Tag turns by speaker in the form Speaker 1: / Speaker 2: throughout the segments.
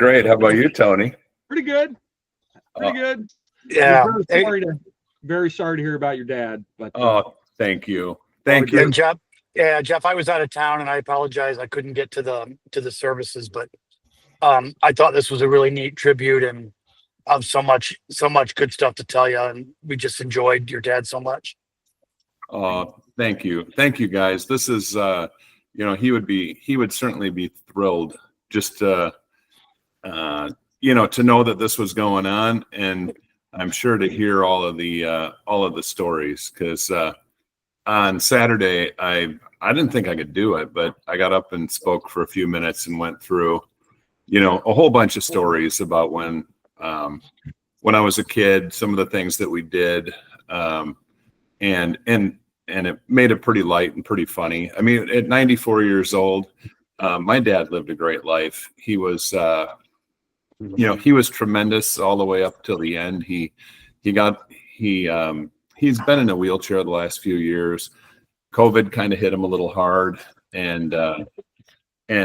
Speaker 1: Great. How about you, Tony?
Speaker 2: Pretty good. Pretty good.
Speaker 3: Yeah.
Speaker 2: Very sorry to hear about your dad. But
Speaker 1: thank you. Thank you.
Speaker 3: And Jeff, I was out of town and I apologize. I couldn't get to the services, but I thought this was a really neat tribute and of so much good stuff to tell you. And we just enjoyed your dad so much.
Speaker 1: Thank you. Thank you, guys. This is, he would certainly be thrilled just to know that this was going on, and I'm sure to hear all of the stories, because on Saturday I didn't think I could do it, but I got up and spoke for a few minutes and went through, a whole bunch of stories about when I was a kid, some of the things that we did, and it made it pretty light and pretty funny. I mean, at 94 years old, my dad lived a great life. He was, he was tremendous all the way up till the end. He's been in a wheelchair the last few years. COVID kind of hit him a little hard, and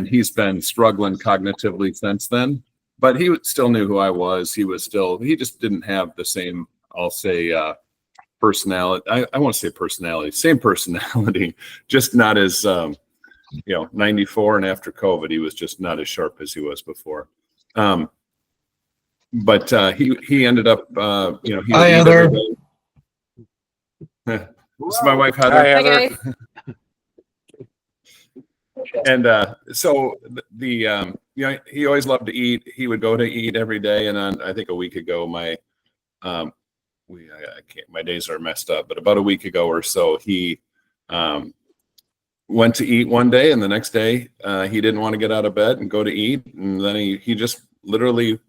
Speaker 1: he's been struggling cognitively since then. But he still knew who I was. He just didn't have the same, I'll say, personality. I won't say personality, same personality, just not as, 94, and after COVID, he was just not as sharp as he was before. But he ended up, he would
Speaker 4: Hi, Heather.
Speaker 1: This is my wife, Heather.
Speaker 3: Hi, Heather.
Speaker 1: And so he always loved to eat. He would go to eat every day. And I think a week ago, my days are messed up, but about a week ago or so, he went to eat one day, and the next day he didn't want to get out of bed and go to eat, and then he just literally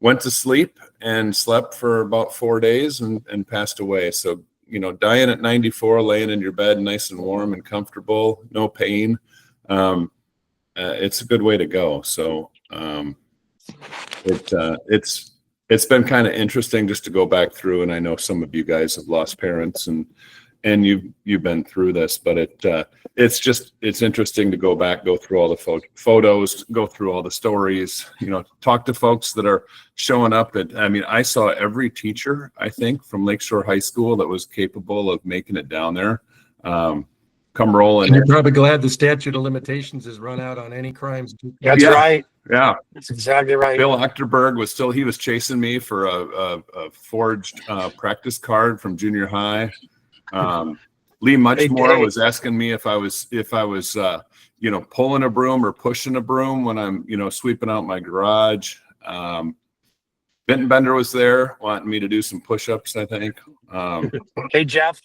Speaker 1: went to sleep and slept for about 4 days and passed away. So dying at 94, laying in your bed nice and warm and comfortable, no pain, it's a good way to go. So it's been kind of interesting just to go back through, and I know some of you guys have lost parents, and you've been through this, but it's interesting to go back, go through all the photos, go through all the stories, talk to folks that are showing up I saw every teacher, I think, from Lakeshore High School that was capable of making it down there, come rolling.
Speaker 4: And you're probably glad the statute of limitations is run out on any crimes.
Speaker 3: That's right.
Speaker 1: Yeah,
Speaker 3: that's exactly right.
Speaker 1: Bill Achterberg was chasing me for a forged practice card from junior high. Lee Muchmore was asking me if I was pulling a broom or pushing a broom when I'm sweeping out my garage. Benton Bender was there wanting me to do some push-ups, I think.
Speaker 3: Hey Jeff,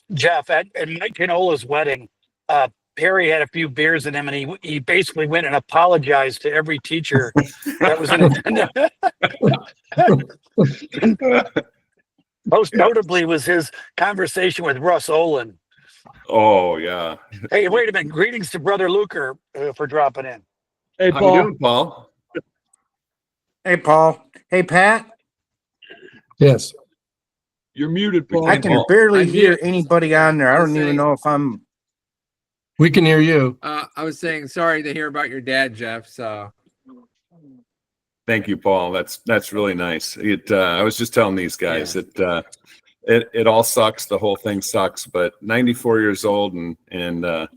Speaker 3: at Mike Canola's wedding, Perry had a few beers in him, and he basically went and apologized to every teacher that was in attendance. Most notably was his conversation with Russ Olin.
Speaker 1: Oh, yeah.
Speaker 3: Hey, wait a minute. Greetings to Brother Luker for dropping in.
Speaker 2: Hey,
Speaker 1: How
Speaker 2: Paul.
Speaker 1: you doing, Paul?
Speaker 5: Hey, Paul. Hey, Pat.
Speaker 4: Yes.
Speaker 2: You're muted, Paul.
Speaker 5: I can barely hear anybody on there. I don't even know if I'm.
Speaker 4: We can hear you.
Speaker 6: I was saying sorry to hear about your dad, Jeff. So
Speaker 1: thank you, Paul. That's really nice. I was just telling these guys it all sucks. The whole thing sucks. But 94 years old and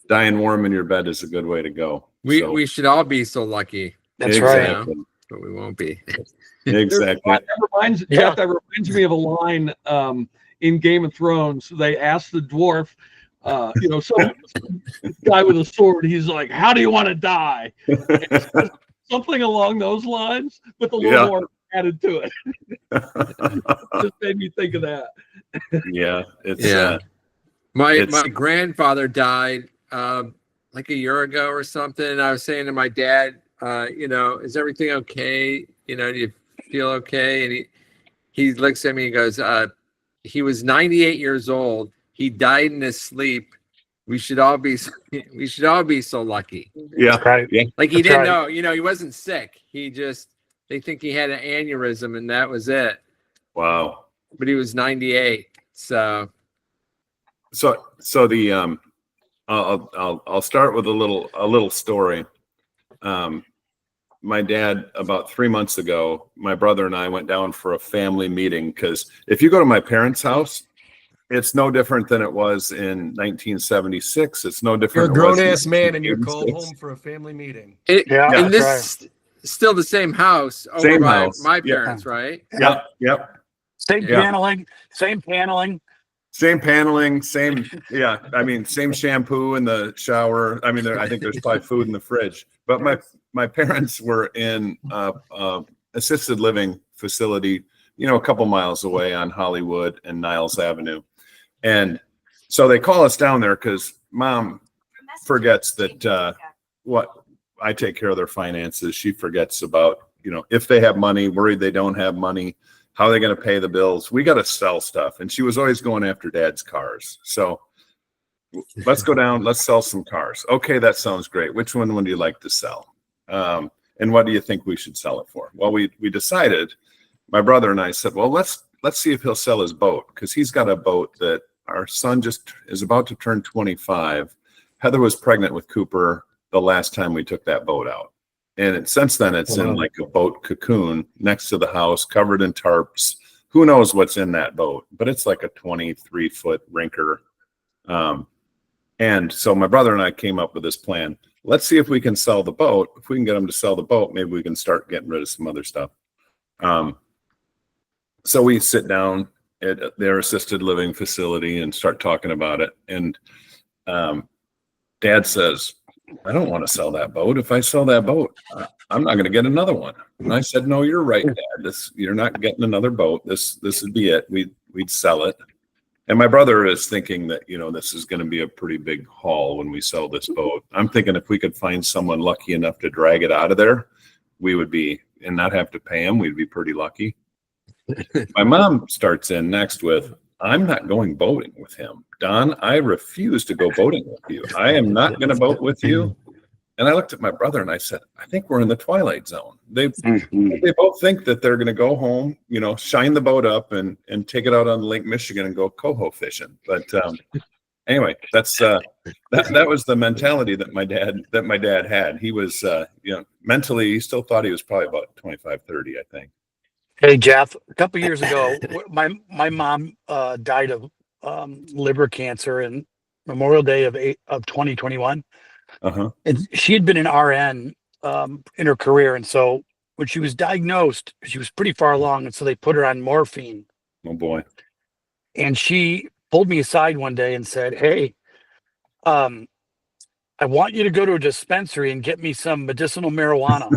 Speaker 1: dying warm in your bed is a good way to go.
Speaker 6: We should all be so lucky.
Speaker 3: That's
Speaker 1: exactly.
Speaker 3: right.
Speaker 6: But we won't be.
Speaker 1: Exactly.
Speaker 2: That reminds me of a line in Game of Thrones. They asked the dwarf, some guy with a sword, he's like, how do you want to die? Something along those lines, with a little more added to it. Just made me think of that.
Speaker 1: Yeah.
Speaker 6: My grandfather died like a year ago or something. And I was saying to my dad, is everything okay? Do you feel okay? And he looks at me and goes, he was 98 years old. He died in his sleep. We should all be so lucky.
Speaker 1: Yeah. Right. Yeah.
Speaker 6: Like he didn't know, he wasn't sick. They think he had an aneurysm and that was it.
Speaker 1: Wow.
Speaker 6: But he was 98. So
Speaker 1: the I'll start with a little story. my dad, about 3 months ago, my brother and I went down for a family meeting, because if you go to my parents' house, it's no different than it was in 1976. It's no
Speaker 4: You're a
Speaker 1: different. than it was
Speaker 4: grown
Speaker 1: in
Speaker 4: ass man and you're called
Speaker 1: 1986.
Speaker 4: home for a family meeting.
Speaker 3: Yeah,
Speaker 6: And
Speaker 3: that's
Speaker 6: this still the same house over
Speaker 1: Same
Speaker 6: by
Speaker 1: house.
Speaker 6: my
Speaker 1: Yeah.
Speaker 6: parents, right?
Speaker 1: Yep. Yep.
Speaker 3: Same
Speaker 1: Yeah.
Speaker 3: paneling, same paneling.
Speaker 1: Same paneling, same, yeah. I mean, same shampoo in the shower. I mean, I think there's probably food in the fridge. But my parents were in assisted living facility, a couple miles away on Hollywood and Niles Avenue, and so they call us down there because Mom forgets that what I take care of their finances. She forgets about if they have money, worried they don't have money. How are they going to pay the bills? We got to sell stuff. And she was always going after Dad's cars. So let's go down. Let's sell some cars. Okay, that sounds great. Which one would you like to sell? And what do you think we should sell it for? Well, we decided, my brother and I said, well, let's see if he'll sell his boat, because he's got a boat that our son just is about to turn 25. Heather was pregnant with Cooper the last time we took that boat out. And since then, it's in like a boat cocoon next to the house, covered in tarps. Who knows what's in that boat? But it's like a 23-foot rinker. And so my brother and I came up with this plan. Let's see if we can sell the boat. If we can get them to sell the boat, maybe we can start getting rid of some other stuff. So we sit down at their assisted living facility and start talking about it. And Dad says, I don't want to sell that boat. If I sell that boat, I'm not going to get another one. And I said, no, you're right, Dad. You're not getting another boat. This would be it. We'd sell it. And my brother is thinking that, this is going to be a pretty big haul when we sell this boat. I'm thinking if we could find someone lucky enough to drag it out of there, we would be, and not have to pay him, we'd be pretty lucky. My mom starts in next with, I'm not going boating with him. Don, I refuse to go boating with you. I am not going to boat with you. And I looked at my brother and I said, I think we're in the twilight zone. They both think that they're going to go home, shine the boat up and take it out on Lake Michigan and go coho fishing. But anyway, that's that was the mentality that my dad had. He was, mentally, he still thought he was probably about 25, 30, I think.
Speaker 3: Hey, Jeff, a couple years ago, my mom died of liver cancer in Memorial Day of 2021.
Speaker 1: Uh-huh.
Speaker 3: And she had been an RN in her career. And so when she was diagnosed, she was pretty far along. And so they put her on morphine.
Speaker 1: Oh, boy.
Speaker 3: And she pulled me aside one day and said, hey, I want you to go to a dispensary and get me some medicinal marijuana.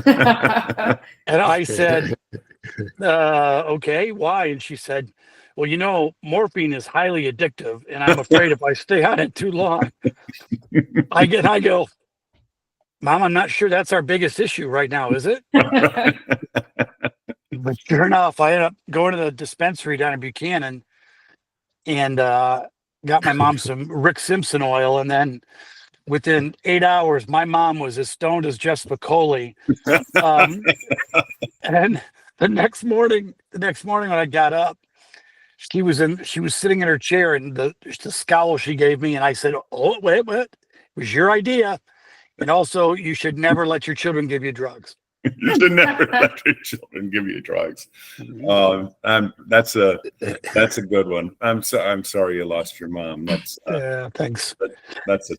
Speaker 3: And I said, okay, why? And she said, well, morphine is highly addictive, and I'm afraid if I stay on it too long, I go, Mom, I'm not sure that's our biggest issue right now, is it? But sure enough, I ended up going to the dispensary down in Buchanan and got my mom some Rick Simpson oil, and then within 8 hours, my mom was as stoned as Jeff Spicoli. And the next morning when I got up, she was sitting in her chair, and the scowl she gave me, and I said, oh, wait, it was your idea. And also, you should never let your children give you drugs.
Speaker 1: You should never let your children give you drugs. That's a good one. I'm sorry you lost your mom. That's
Speaker 3: yeah, thanks.
Speaker 1: That's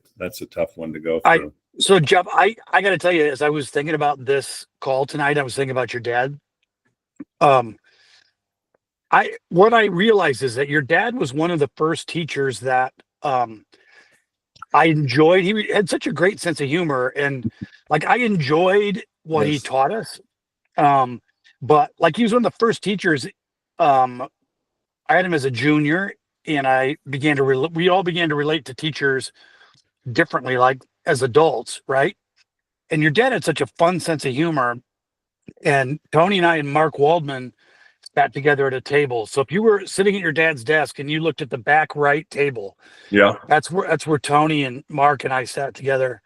Speaker 1: a tough one to go through.
Speaker 3: So Jeff, I got to tell you, as I was thinking about this call tonight, I was thinking about your dad. What I realized is that your dad was one of the first teachers that I enjoyed. He had such a great sense of humor, and I enjoyed what he taught us. But he was one of the first teachers. I had him as a junior, and we all began to relate to teachers differently, as adults, right? And your dad had such a fun sense of humor. And Tony and I and Mark Waldman sat together at a table. So if you were sitting at your dad's desk and you looked at the back right table,
Speaker 1: yeah,
Speaker 3: that's where Tony and Mark and I sat together.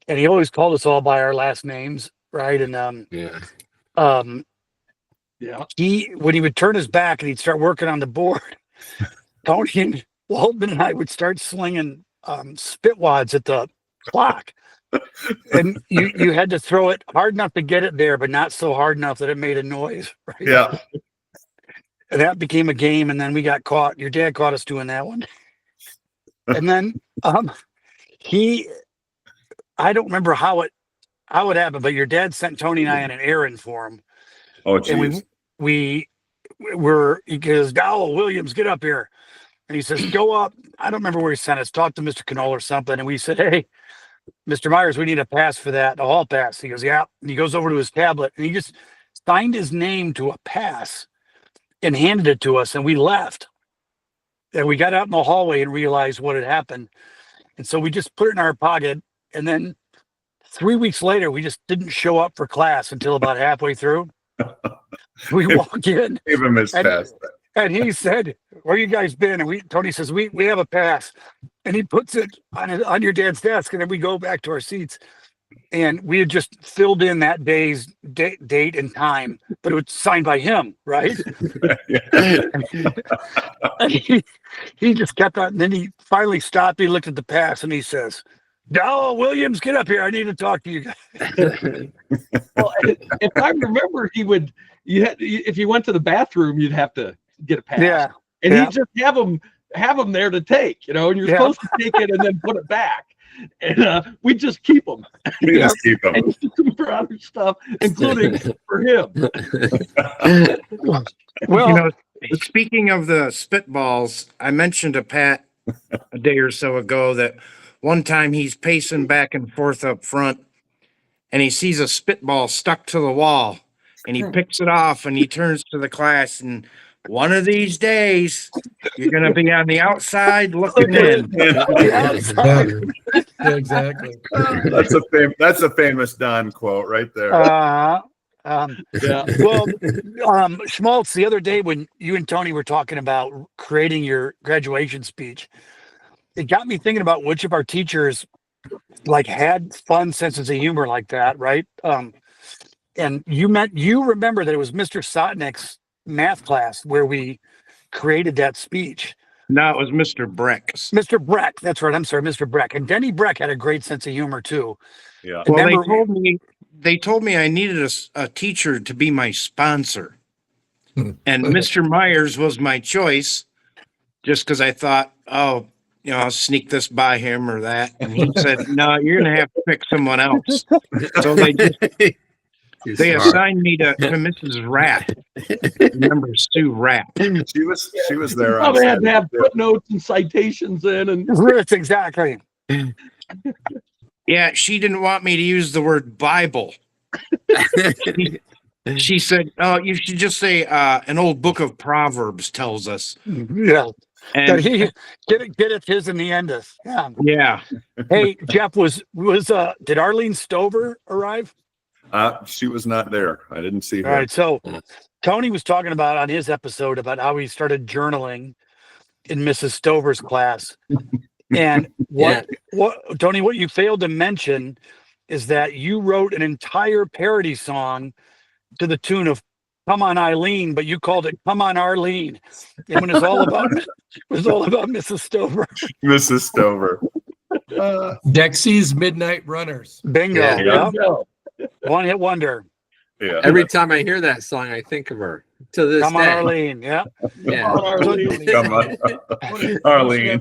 Speaker 3: And he always called us all by our last names, right? And when he would turn his back and he'd start working on the board, Tony and Waldman and I would start slinging spit wads at the clock. And you had to throw it hard enough to get it there, but not so hard enough that it made a noise. Right?
Speaker 1: Yeah.
Speaker 3: And that became a game, and then we got caught. Your dad caught us doing that one. And then I don't remember how it happened, but your dad sent Tony and I on an errand for him.
Speaker 1: Oh,
Speaker 3: And
Speaker 1: geez.
Speaker 3: he goes, Dowell, Williams, get up here. And he says, go up. I don't remember where he sent us. Talk to Mr. Knoll or something. And we said, hey, Mr. Myers, we need a pass for that, a hall pass. He goes, yeah. And he goes over to his tablet and he just signed his name to a pass and handed it to us. And we left. And we got out in the hallway and realized what had happened. And so we just put it in our pocket. And then 3 weeks later, we just didn't show up for class until about halfway through. We walk in.
Speaker 1: Give him his pass.
Speaker 3: And he said, where you guys been? And Tony says, we have a pass. And he puts it on your dad's desk. And then we go back to our seats. And we had just filled in that day's date and time, but it was signed by him, right? And he just kept on. And then he finally stopped. He looked at the pass and he says, Dowell, Williams, get up here. I need to talk to you guys.
Speaker 2: Well, if I remember, if you went to the bathroom, you'd have to get a pass.
Speaker 3: Yeah.
Speaker 2: And
Speaker 3: Yeah.
Speaker 2: he'd just have them there to take, and you're supposed to take it and then put it back. And we just keep them.
Speaker 1: We just keep them.
Speaker 2: And use them for other stuff, including for him.
Speaker 3: Well,
Speaker 5: Speaking of the spitballs, I mentioned to Pat a day or so ago that one time he's pacing back and forth up front and he sees a spitball stuck to the wall and he picks it off and he turns to the class and one of these days you're going to be on the outside looking in.
Speaker 4: Yeah, exactly.
Speaker 1: That's a famous Don quote right there.
Speaker 2: Yeah.
Speaker 3: well, Schmaltz, the other day when you and Tony were talking about creating your graduation speech, it got me thinking about which of our teachers had fun senses of humor like that, right? And you remember that it was Mr. Sotnick's math class where we created that speech.
Speaker 5: No, it was Mr. Breck's.
Speaker 3: Mr. Breck, that's right. I'm sorry, Mr. Breck. And Denny Breck had a great sense of humor too.
Speaker 1: Yeah.
Speaker 5: Well,
Speaker 3: Remember-
Speaker 5: they told me I needed a teacher to be my sponsor. And Mr. Myers was my choice just because I thought, I'll sneak this by him or that. And he said, no, you're going to have to pick someone else. So they assigned me to Mrs. Rapp. Remember Sue Rapp?
Speaker 1: She was there.
Speaker 2: Well,
Speaker 1: On
Speaker 2: they had to have
Speaker 1: Saturday, too.
Speaker 2: footnotes and citations in, and
Speaker 3: That's exactly.
Speaker 5: Yeah, she didn't want me to use the word Bible. She said, oh, you should just say an old book of Proverbs tells us.
Speaker 3: Yeah.
Speaker 5: And
Speaker 3: But he get it his in the end. Yeah.
Speaker 5: yeah,
Speaker 3: Hey, Jeff, did Arlene Stover arrive?
Speaker 1: She was not there. I didn't see her.
Speaker 3: All right. So Tony was talking about on his episode about how he started journaling in Mrs. Stover's class. And what Tony, what you failed to mention is that you wrote an entire parody song to the tune of Come On Eileen, but you called it Come On Arlene. And when it was all about Mrs. Stover.
Speaker 1: Mrs. Stover.
Speaker 4: Dexy's Midnight Runners.
Speaker 3: Bingo.
Speaker 6: Yeah.
Speaker 3: Yeah. One hit wonder.
Speaker 1: Yeah.
Speaker 6: Every time I hear that song, I think of her to this
Speaker 3: Come on,
Speaker 6: day.
Speaker 3: Arlene. Yeah.
Speaker 6: Yeah.
Speaker 1: Come on. Arlene.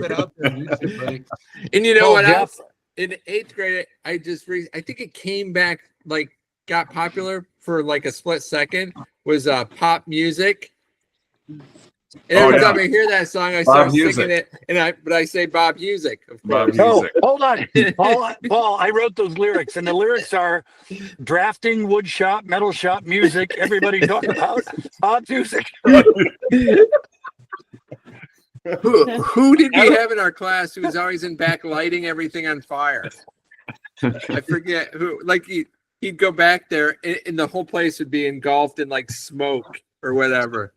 Speaker 6: And you know
Speaker 3: Oh,
Speaker 6: what
Speaker 3: Jeff.
Speaker 6: else? In 8th grade, I think it came back, got popular for a split second, was pop music. And every time I hear that song, I start singing it, but I say Bob Music, of
Speaker 1: Bob
Speaker 6: course.
Speaker 1: Music.
Speaker 3: Oh, hold on. Paul, I wrote those lyrics, and the lyrics are drafting, wood shop, metal shop, music. Everybody talk about Bob Music.
Speaker 6: Who did we have in our class who was always in back lighting everything on fire? I forget who. He'd go back there, and the whole place would be engulfed in smoke or whatever.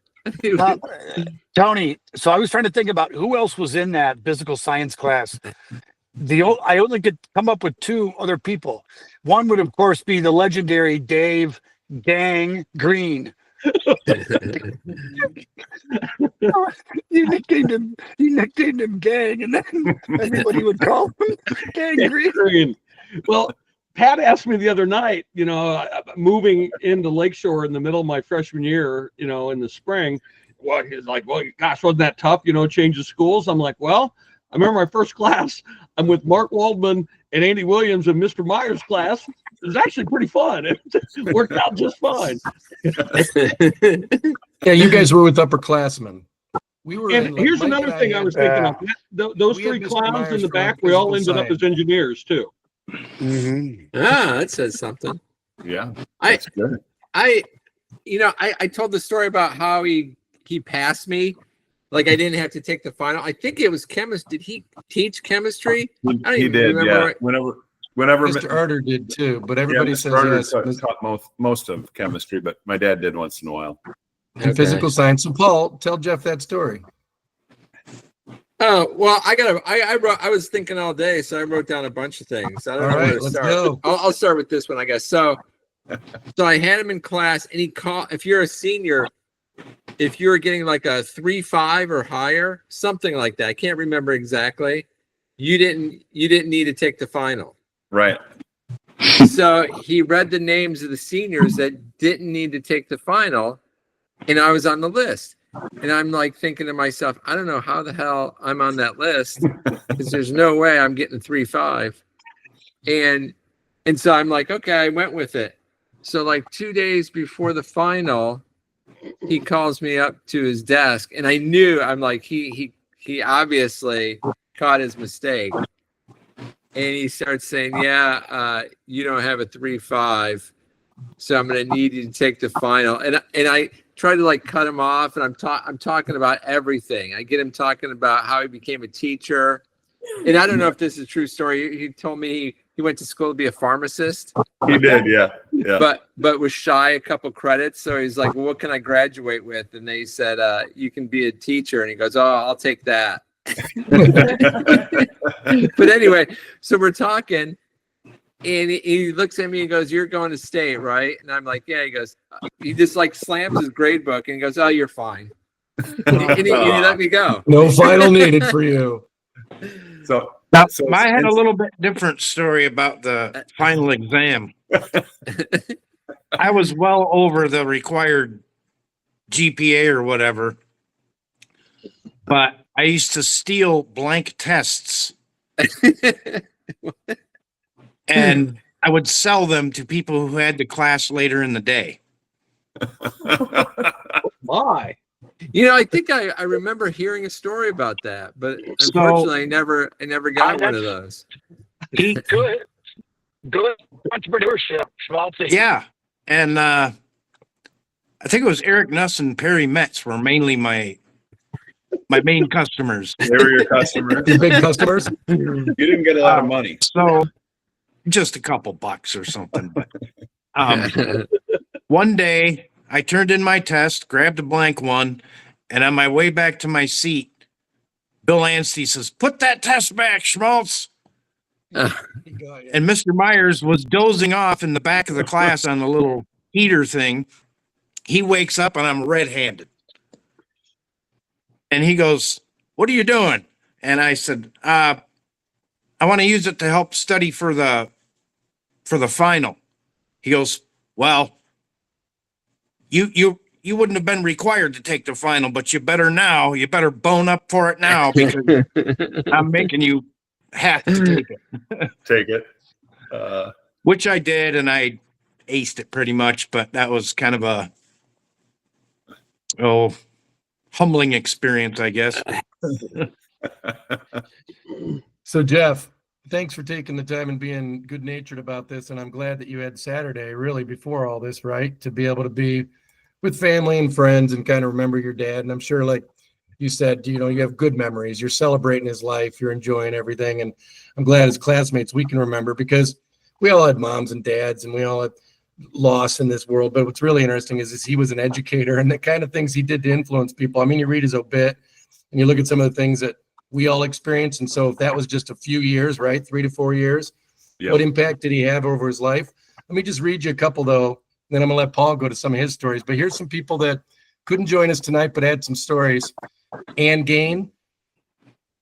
Speaker 3: Tony, so I was trying to think about who else was in that physical science class. I only could come up with 2 other people. One would, of course, be the legendary Dave Gang Green. You nicknamed him Gang, and then everybody would call him Gang Green.
Speaker 2: Well, Pat asked me the other night, moving into Lakeshore in the middle of my freshman year, in the spring, he's like, well, gosh, wasn't that tough, change of schools? I'm like, well, I remember my first class, I'm with Mark Waldman and Andy Williams in Mr. Myers' class. It was actually pretty fun. It worked out just fine.
Speaker 4: Yeah, you guys were with upperclassmen. We were.
Speaker 2: And here's another thing I was thinking of. Those
Speaker 4: we
Speaker 2: three
Speaker 4: had Mr.
Speaker 2: clowns
Speaker 4: Myers
Speaker 2: in the
Speaker 4: for
Speaker 2: back, we all
Speaker 4: physical
Speaker 2: ended up as
Speaker 4: science.
Speaker 2: engineers too.
Speaker 6: Ah, that says something.
Speaker 1: Yeah,
Speaker 6: I-
Speaker 1: that's good.
Speaker 6: I told the story about how he passed me. Like I didn't have to take the final. I think it was chemistry. Did he teach chemistry? I don't
Speaker 1: He
Speaker 6: even
Speaker 1: did,
Speaker 6: remember.
Speaker 1: yeah. Whenever
Speaker 4: Mr. Arter did too, but everybody
Speaker 1: Mr.
Speaker 4: says
Speaker 1: Arter
Speaker 4: yes.
Speaker 1: taught most of chemistry, but my dad did once in a while.
Speaker 4: And physical science. So Paul, tell Jeff that story.
Speaker 6: Oh, well, I was thinking all day, so I wrote down a bunch of things. I don't know where to
Speaker 4: let's
Speaker 6: start.
Speaker 4: go.
Speaker 6: I'll start with this one, I guess. So I had him in class, and he called. If you're a senior, if you're getting like a 3.5 or higher, something like that, I can't remember exactly. You didn't need to take the final.
Speaker 1: Right.
Speaker 6: So he read the names of the seniors that didn't need to take the final, and I was on the list. And I'm like thinking to myself, I don't know how the hell I'm on that list because there's no way I'm getting 3.5. And so I'm like, okay, I went with it. So like 2 days before the final, he calls me up to his desk, and I knew, I'm like, he obviously caught his mistake. And he starts saying, yeah, you don't have a 3.5, so I'm going to need you to take the final. And I try to like cut him off, and I'm talking about everything. I get him talking about how he became a teacher. And I don't know if this is a true story. He told me he went to school to be a pharmacist.
Speaker 1: He did, yeah.
Speaker 6: But was shy a couple credits. So he's like, well, what can I graduate with? And they said, you can be a teacher. And he goes, oh, I'll take that. But anyway, so we're talking, and he looks at me and goes, you're going to state, right? And I'm like, yeah. He goes, he just like slams his grade book and he goes, oh, you're fine. And he let me go.
Speaker 4: No final needed for you.
Speaker 1: So
Speaker 5: I had a little bit different story about the final exam. I was well over the required GPA or whatever, but I used to steal blank tests and I would sell them to people who had the class later in the day.
Speaker 2: My.
Speaker 6: I think I remember hearing a story about that, but unfortunately, I never got one of those.
Speaker 3: Good entrepreneurship. Schmaltzy.
Speaker 5: Yeah. And I think it was Eric Nuss and Perry Metz were mainly my main customers.
Speaker 1: they were your customers.
Speaker 4: Your big customers?
Speaker 1: You didn't get a lot of money.
Speaker 5: So just a couple bucks or something. But one day I turned in my test, grabbed a blank one, and on my way back to my seat, Bill Anstey says, put that test back, Schmaltz. And Mr. Myers was dozing off in the back of the class on the little heater thing. He wakes up and I'm red-handed. And he goes, what are you doing? And I said, I want to use it to help study for the final. He goes, well, you wouldn't have been required to take the final, but you better now. You better bone up for it now because I'm making you have to take it.
Speaker 1: Take it.
Speaker 5: Which I did, and I aced it pretty much, but that was kind of a humbling experience, I guess.
Speaker 4: So Jeff, thanks for taking the time and being good natured about this. And I'm glad that you had Saturday really before all this, right? To be able to be with family and friends and kind of remember your dad. And I'm sure, like you said, you have good memories. You're celebrating his life. You're enjoying everything. And I'm glad as classmates we can remember, because we all had moms and dads and we all had loss in this world. But what's really interesting is he was an educator, and the kind of things he did to influence people. I mean, you read his obit and you look at some of the things that we all experienced. And so if that was just a few years, right? 3 to 4 years,
Speaker 1: Yep.
Speaker 4: What impact did he have over his life? Let me just read you a couple though. Then I'm gonna let Paul go to some of his stories, but here's some people that couldn't join us tonight, but had some stories. Ann Gain.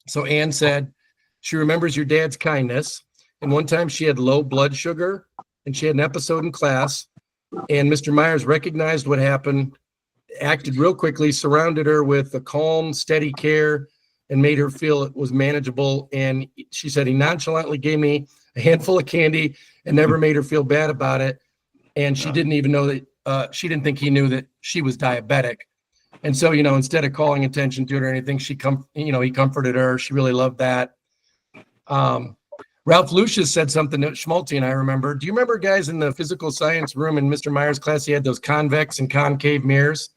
Speaker 4: So Ann said, she remembers your dad's kindness. And one time she had low blood sugar and she had an episode in class. And Mr. Myers recognized what happened, acted real quickly, surrounded her with a calm, steady care, and made her feel it was manageable. And she said he nonchalantly gave me a handful of candy and never made her feel bad about it. And she didn't even know that, she didn't think he knew that she was diabetic. And so, instead of calling attention to it or anything, he comforted her. She really loved that. Ralph Lucius said something that Schmalti and I remember. Do you remember, guys, in the physical science room in Mr. Myers' class, he had those convex and concave mirrors?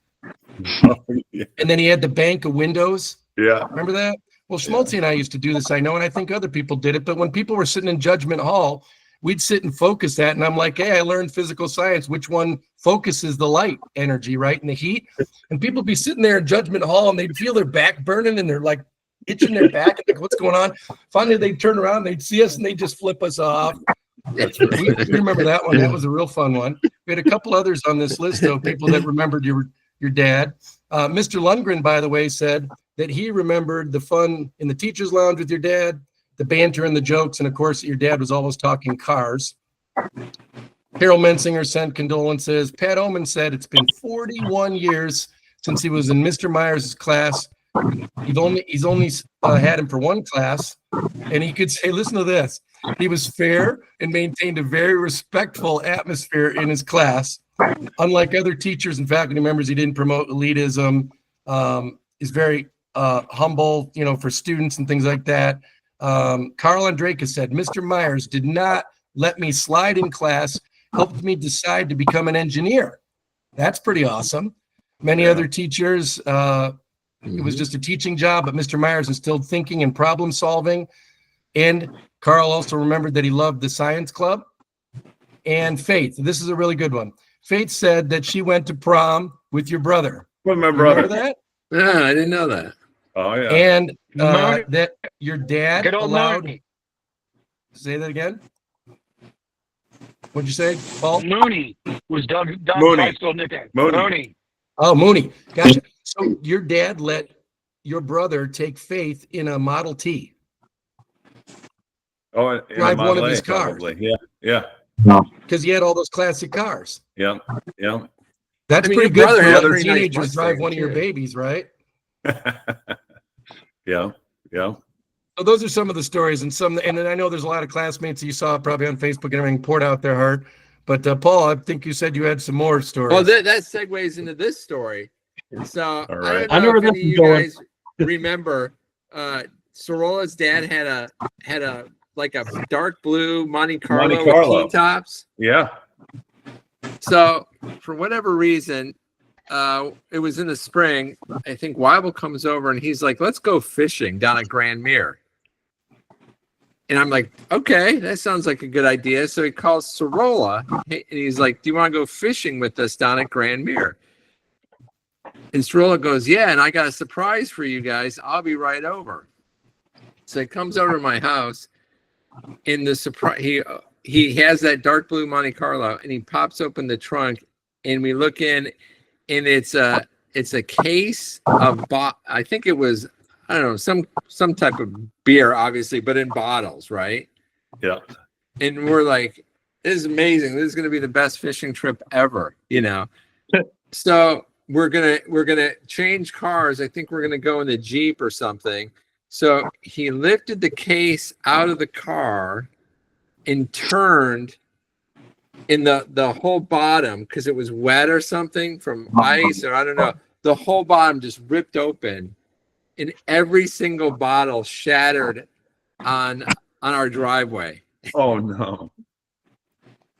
Speaker 1: Yeah.
Speaker 4: And then he had the bank of windows.
Speaker 1: Yeah.
Speaker 4: Remember that? Well, Schmalti and I used to do this, I know, and I think other people did it. But when people were sitting in Judgment Hall, we'd sit and focus that. And I'm like, hey, I learned physical science. Which one focuses the light energy, right? And the heat. And people be sitting there in Judgment Hall and they'd feel their back burning and they're like itching their back. And like, what's going on? Finally, they'd turn around, they'd see us and they'd just flip us off. We remember that one. That was a real fun one. We had a couple others on this list, though, people that remembered your dad. Mr. Lundgren, by the way, said that he remembered the fun in the teacher's lounge with your dad, the banter and the jokes, and of course, your dad was always talking cars. Carol Mensinger sent condolences. Pat Oman said it's been 41 years since he was in Mr. Myers' class. He's only had him for one class, and he could say, listen to this. He was fair and maintained a very respectful atmosphere in his class. Unlike other teachers and faculty members, he didn't promote elitism. He's very humble, for students and things like that. Carl Andreka said, Mr. Myers did not let me slide in class, helped me decide to become an engineer. That's pretty awesome. Many other teachers, it was just a teaching job, but Mr. Myers instilled thinking and problem solving. And Carl also remembered that he loved the science club. And Faith, this is a really good one. Faith said that she went to prom with your brother.
Speaker 1: With my brother.
Speaker 4: Remember that?
Speaker 6: Yeah, I didn't know that.
Speaker 1: Oh yeah.
Speaker 4: And that your dad
Speaker 3: Good old
Speaker 4: allowed.
Speaker 3: Mooney.
Speaker 4: Say that again. What'd you say, Paul?
Speaker 3: Mooney was Don's
Speaker 1: Mooney.
Speaker 3: high school nickname.
Speaker 1: Mooney.
Speaker 4: Oh, Mooney. Gotcha. So your dad let your brother take Faith in a Model T.
Speaker 1: Oh, in
Speaker 4: Drive
Speaker 1: a
Speaker 4: one of
Speaker 1: Model
Speaker 4: his
Speaker 1: A,
Speaker 4: cars.
Speaker 1: probably. Yeah. Yeah.
Speaker 4: Because he had all those classic cars.
Speaker 1: Yeah. Yeah.
Speaker 4: That's
Speaker 6: I mean,
Speaker 4: pretty
Speaker 6: your
Speaker 4: good
Speaker 6: brother
Speaker 4: for
Speaker 6: had a
Speaker 4: other
Speaker 6: pretty nice
Speaker 4: teenagers drive
Speaker 6: Mustang,
Speaker 4: one of your
Speaker 6: too.
Speaker 4: babies, right?
Speaker 1: Yeah. Yeah.
Speaker 4: So those are some of the stories, and then I know there's a lot of classmates that you saw probably on Facebook and everything poured out their heart. But Paul, I think you said you had some more stories.
Speaker 6: Well, that segues into this story. So
Speaker 1: All
Speaker 6: I
Speaker 1: right.
Speaker 6: don't
Speaker 2: I
Speaker 6: know
Speaker 2: never
Speaker 6: if any of you
Speaker 2: going.
Speaker 6: guys remember. Sorola's dad had a like a dark blue Monte Carlo,
Speaker 1: Monte Carlo.
Speaker 6: with T-tops.
Speaker 1: Yeah.
Speaker 6: So for whatever reason, it was in the spring. I think Weibel comes over and he's like, let's go fishing down at Grand Mere. And I'm like, okay, that sounds like a good idea. So he calls Sorola and he's like, do you want to go fishing with us down at Grand Mere? And Sorola goes, yeah, and I got a surprise for you guys. I'll be right over. So he comes over to my house. In the surprise, he has that dark blue Monte Carlo, and he pops open the trunk, and we look in, and it's a case of I think it was, I don't know, some type of beer, obviously, but in bottles, right?
Speaker 1: Yeah.
Speaker 6: And we're like, this is amazing. This is going to be the best fishing trip ever, So we're gonna change cars. I think we're gonna go in the Jeep or something. So he lifted the case out of the car and turned in the whole bottom because it was wet or something from ice or I don't know. The whole bottom just ripped open and every single bottle shattered on our driveway.
Speaker 1: Oh no.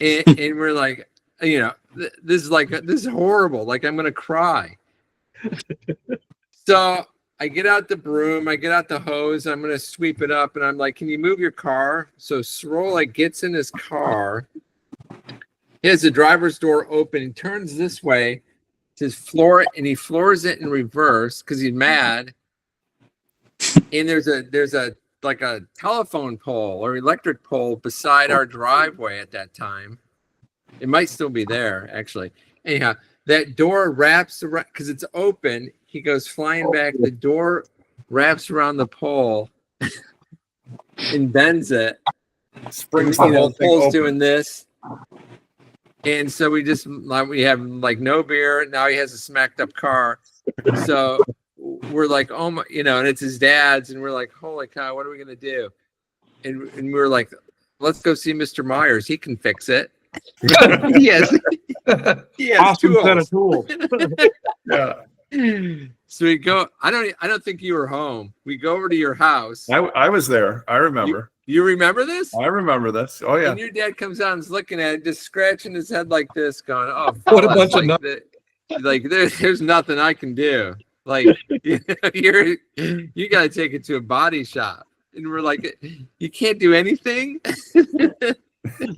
Speaker 6: And we're like, this is horrible. Like I'm gonna cry. So I get out the broom, I get out the hose, I'm going to sweep it up, and I'm like, can you move your car? So Sorola gets in his car, he has the driver's door open, he turns this way, his floor, and he floors it in reverse because he's mad. And there's a like a telephone pole or electric pole beside our driveway at that time. It might still be there, actually. Anyhow, that door wraps around because it's open. He goes flying back. The door wraps around the pole and bends it.
Speaker 1: Springs the
Speaker 6: You know,
Speaker 1: whole thing
Speaker 6: Pole's
Speaker 1: open.
Speaker 6: doing this. And so we have like no beer. Now he has a smacked up car. So we're like, oh my, you know, and it's his dad's, and we're like, holy cow, what are we gonna do? And we were like, let's go see Mr. Myers. He can fix it. Yes. He has
Speaker 4: Awesome set of
Speaker 6: tools.
Speaker 4: tools.
Speaker 1: Yeah,
Speaker 6: So we go. I don't think you were home. We go over to your house.
Speaker 1: I was there. I remember.
Speaker 6: You remember this?
Speaker 1: I remember this. Oh yeah.
Speaker 6: And your dad comes out and is looking at it, just scratching his head like this, going, "Oh,
Speaker 4: What a
Speaker 6: fellas,
Speaker 4: bunch of
Speaker 6: like there's nothing I can do. Like you got to take it to a body shop." And we're like, "You can't do anything."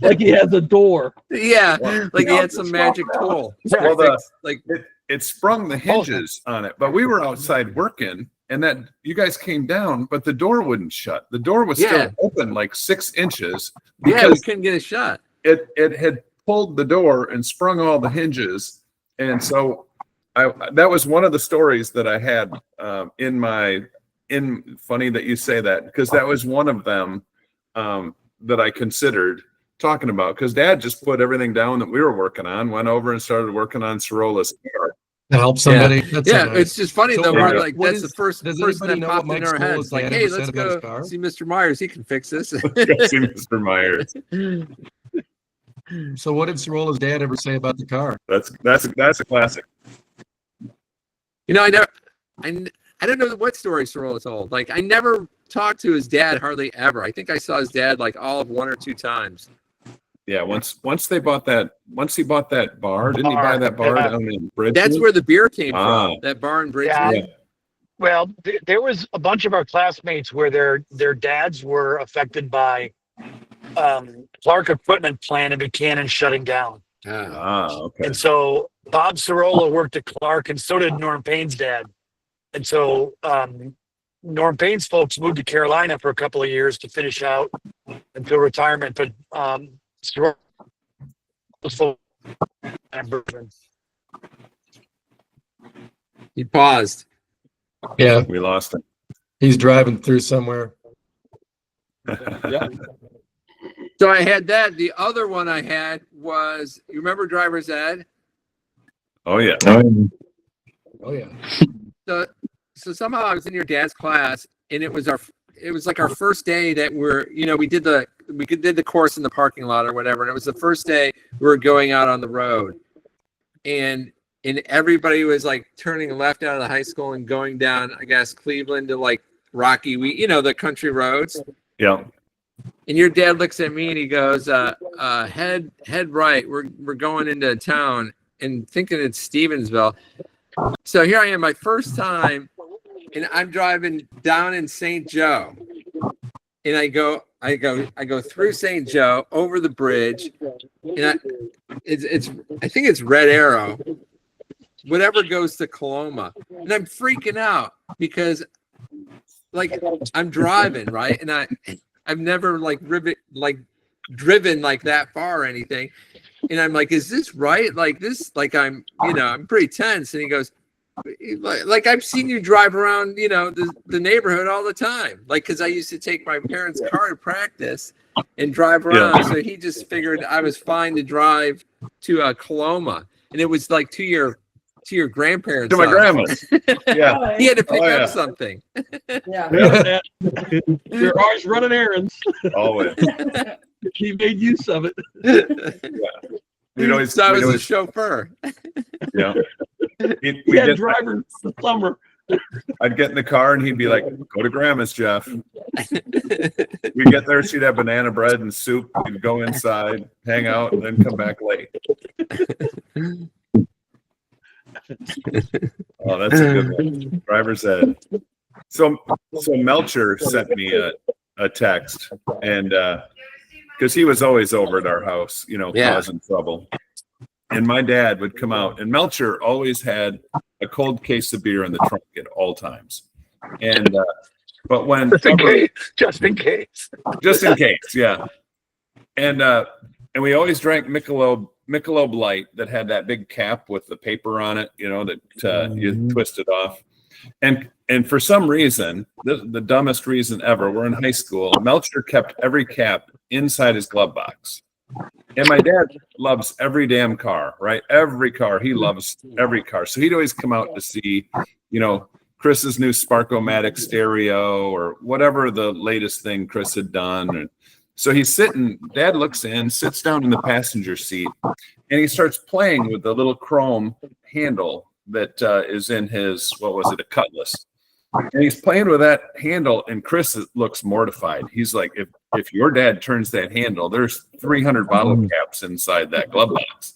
Speaker 2: Like he has a door.
Speaker 6: Yeah,
Speaker 1: Well,
Speaker 6: like he had some magic tool.
Speaker 1: Well,
Speaker 6: Like
Speaker 1: it sprung the hinges on it, but we were outside working, and that you guys came down, but the door wouldn't shut. The door was
Speaker 6: Yeah.
Speaker 1: still open like 6 inches
Speaker 6: yeah, we
Speaker 1: because
Speaker 6: couldn't get a shot.
Speaker 1: it had pulled the door and sprung all the hinges, and so that was one of the stories that I had funny that you say that, because that was one of them that I considered talking about, because Dad just put everything down that we were working on, went over and started working on Sorola's car.
Speaker 4: To help somebody. That's so
Speaker 6: Yeah,
Speaker 4: nice.
Speaker 6: it's just funny
Speaker 4: So
Speaker 6: though.
Speaker 1: what-
Speaker 6: We're like,
Speaker 4: what
Speaker 6: that's
Speaker 4: is-
Speaker 6: the first
Speaker 4: does
Speaker 6: person
Speaker 4: anybody
Speaker 6: that
Speaker 4: know
Speaker 6: popped
Speaker 4: what
Speaker 6: in
Speaker 4: Mike
Speaker 6: our heads.
Speaker 4: Scholes'
Speaker 6: Like,
Speaker 4: dad
Speaker 6: hey,
Speaker 4: ever
Speaker 6: let's
Speaker 4: said about his
Speaker 6: go
Speaker 4: car?
Speaker 6: see Mr. Myers. He can fix this.
Speaker 1: See Mr. Myers.
Speaker 4: So what did Sorola's dad ever say about the car?
Speaker 1: That's a classic.
Speaker 6: You know, I don't know what story Sorolla told. Like, I never talked to his dad hardly ever. I think I saw his dad like all of 1 or 2 times.
Speaker 1: Yeah, once he bought that bar, didn't he buy that bar
Speaker 3: Yeah.
Speaker 1: down in Bridgewood?
Speaker 6: That's where the beer came
Speaker 1: Ah.
Speaker 6: from. That bar in
Speaker 3: Yeah.
Speaker 6: Bridgewood.
Speaker 3: Well, there was a bunch of our classmates where their dads were affected by Clark Equipment Plant in Buchanan shutting down.
Speaker 1: Okay.
Speaker 3: And so Bob Sorolla worked at Clark, and so did Norm Payne's dad. And so Norm Payne's folks moved to Carolina for a couple of years to finish out until retirement. But Sorolla was full.
Speaker 6: He paused.
Speaker 4: Yeah,
Speaker 1: We lost him.
Speaker 4: he's driving through somewhere.
Speaker 2: Yeah.
Speaker 6: So I had that. The other one I had was, you remember driver's ed?
Speaker 1: Oh yeah.
Speaker 4: Oh yeah.
Speaker 6: So somehow I was in your dad's class, and it was like our first day that we did the course in the parking lot or whatever, and it was the first day we were going out on the road, and everybody was like turning left out of the high school and going down, I guess, Cleveland to like Rocky, the country roads.
Speaker 1: Yeah.
Speaker 6: And your dad looks at me and he goes, head right. We're going into town, and thinking it's Stevensville. So here I am, my first time, and I'm driving down in St. Joe. And I go through St. Joe, over the bridge, and I think it's Red Arrow, whatever goes to Coloma. And I'm freaking out because like I'm driving, right? And I've never driven like that far or anything. And I'm like, is this right? Like this, like I'm pretty tense. And he goes, like I've seen you drive around, the neighborhood all the time. Like, cause I used to take my parents' car to practice and drive around.
Speaker 1: Yeah.
Speaker 6: So he just figured I was fine to drive to Coloma. And it was like to your grandparents'
Speaker 1: To my
Speaker 6: house.
Speaker 1: grandma's. Yeah.
Speaker 6: He had to pick
Speaker 1: Oh, yeah.
Speaker 6: up something.
Speaker 2: Yeah. They're always running errands.
Speaker 1: Always.
Speaker 2: He made use of it.
Speaker 1: We'd always,
Speaker 6: So I was
Speaker 1: we'd
Speaker 6: a
Speaker 1: always
Speaker 6: chauffeur.
Speaker 1: yeah.
Speaker 2: He had drivers for the summer.
Speaker 1: I'd get in the car and he'd be like, go to grandma's, Jeff. We'd get there, she'd have banana bread and soup. We'd go inside, hang out, and then come back late. Oh, that's a good one. Driver's ed. So Melcher sent me a text, and because he was always over at our house,
Speaker 6: Yeah.
Speaker 1: causing trouble. And my dad would come out, and Melcher always had a cold case of beer in the trunk at all times. And but when
Speaker 3: Just in case.
Speaker 1: just in case, yeah. And we always drank Michelob Light that had that big cap with the paper on it, that you twisted off. And for some reason, the dumbest reason ever, we're in high school, Melcher kept every cap inside his glove box. And my dad loves every damn car, right? Every car. He loves every car. So he'd always come out to see, Chris's new Sparko-Matic stereo or whatever the latest thing Chris had done. And so he's sitting, Dad looks in, sits down in the passenger seat, and he starts playing with the little chrome handle that is in his, a Cutlass. And he's playing with that handle, and Chris looks mortified. He's like, if your dad turns that handle, there's 300 bottle caps inside that glove box.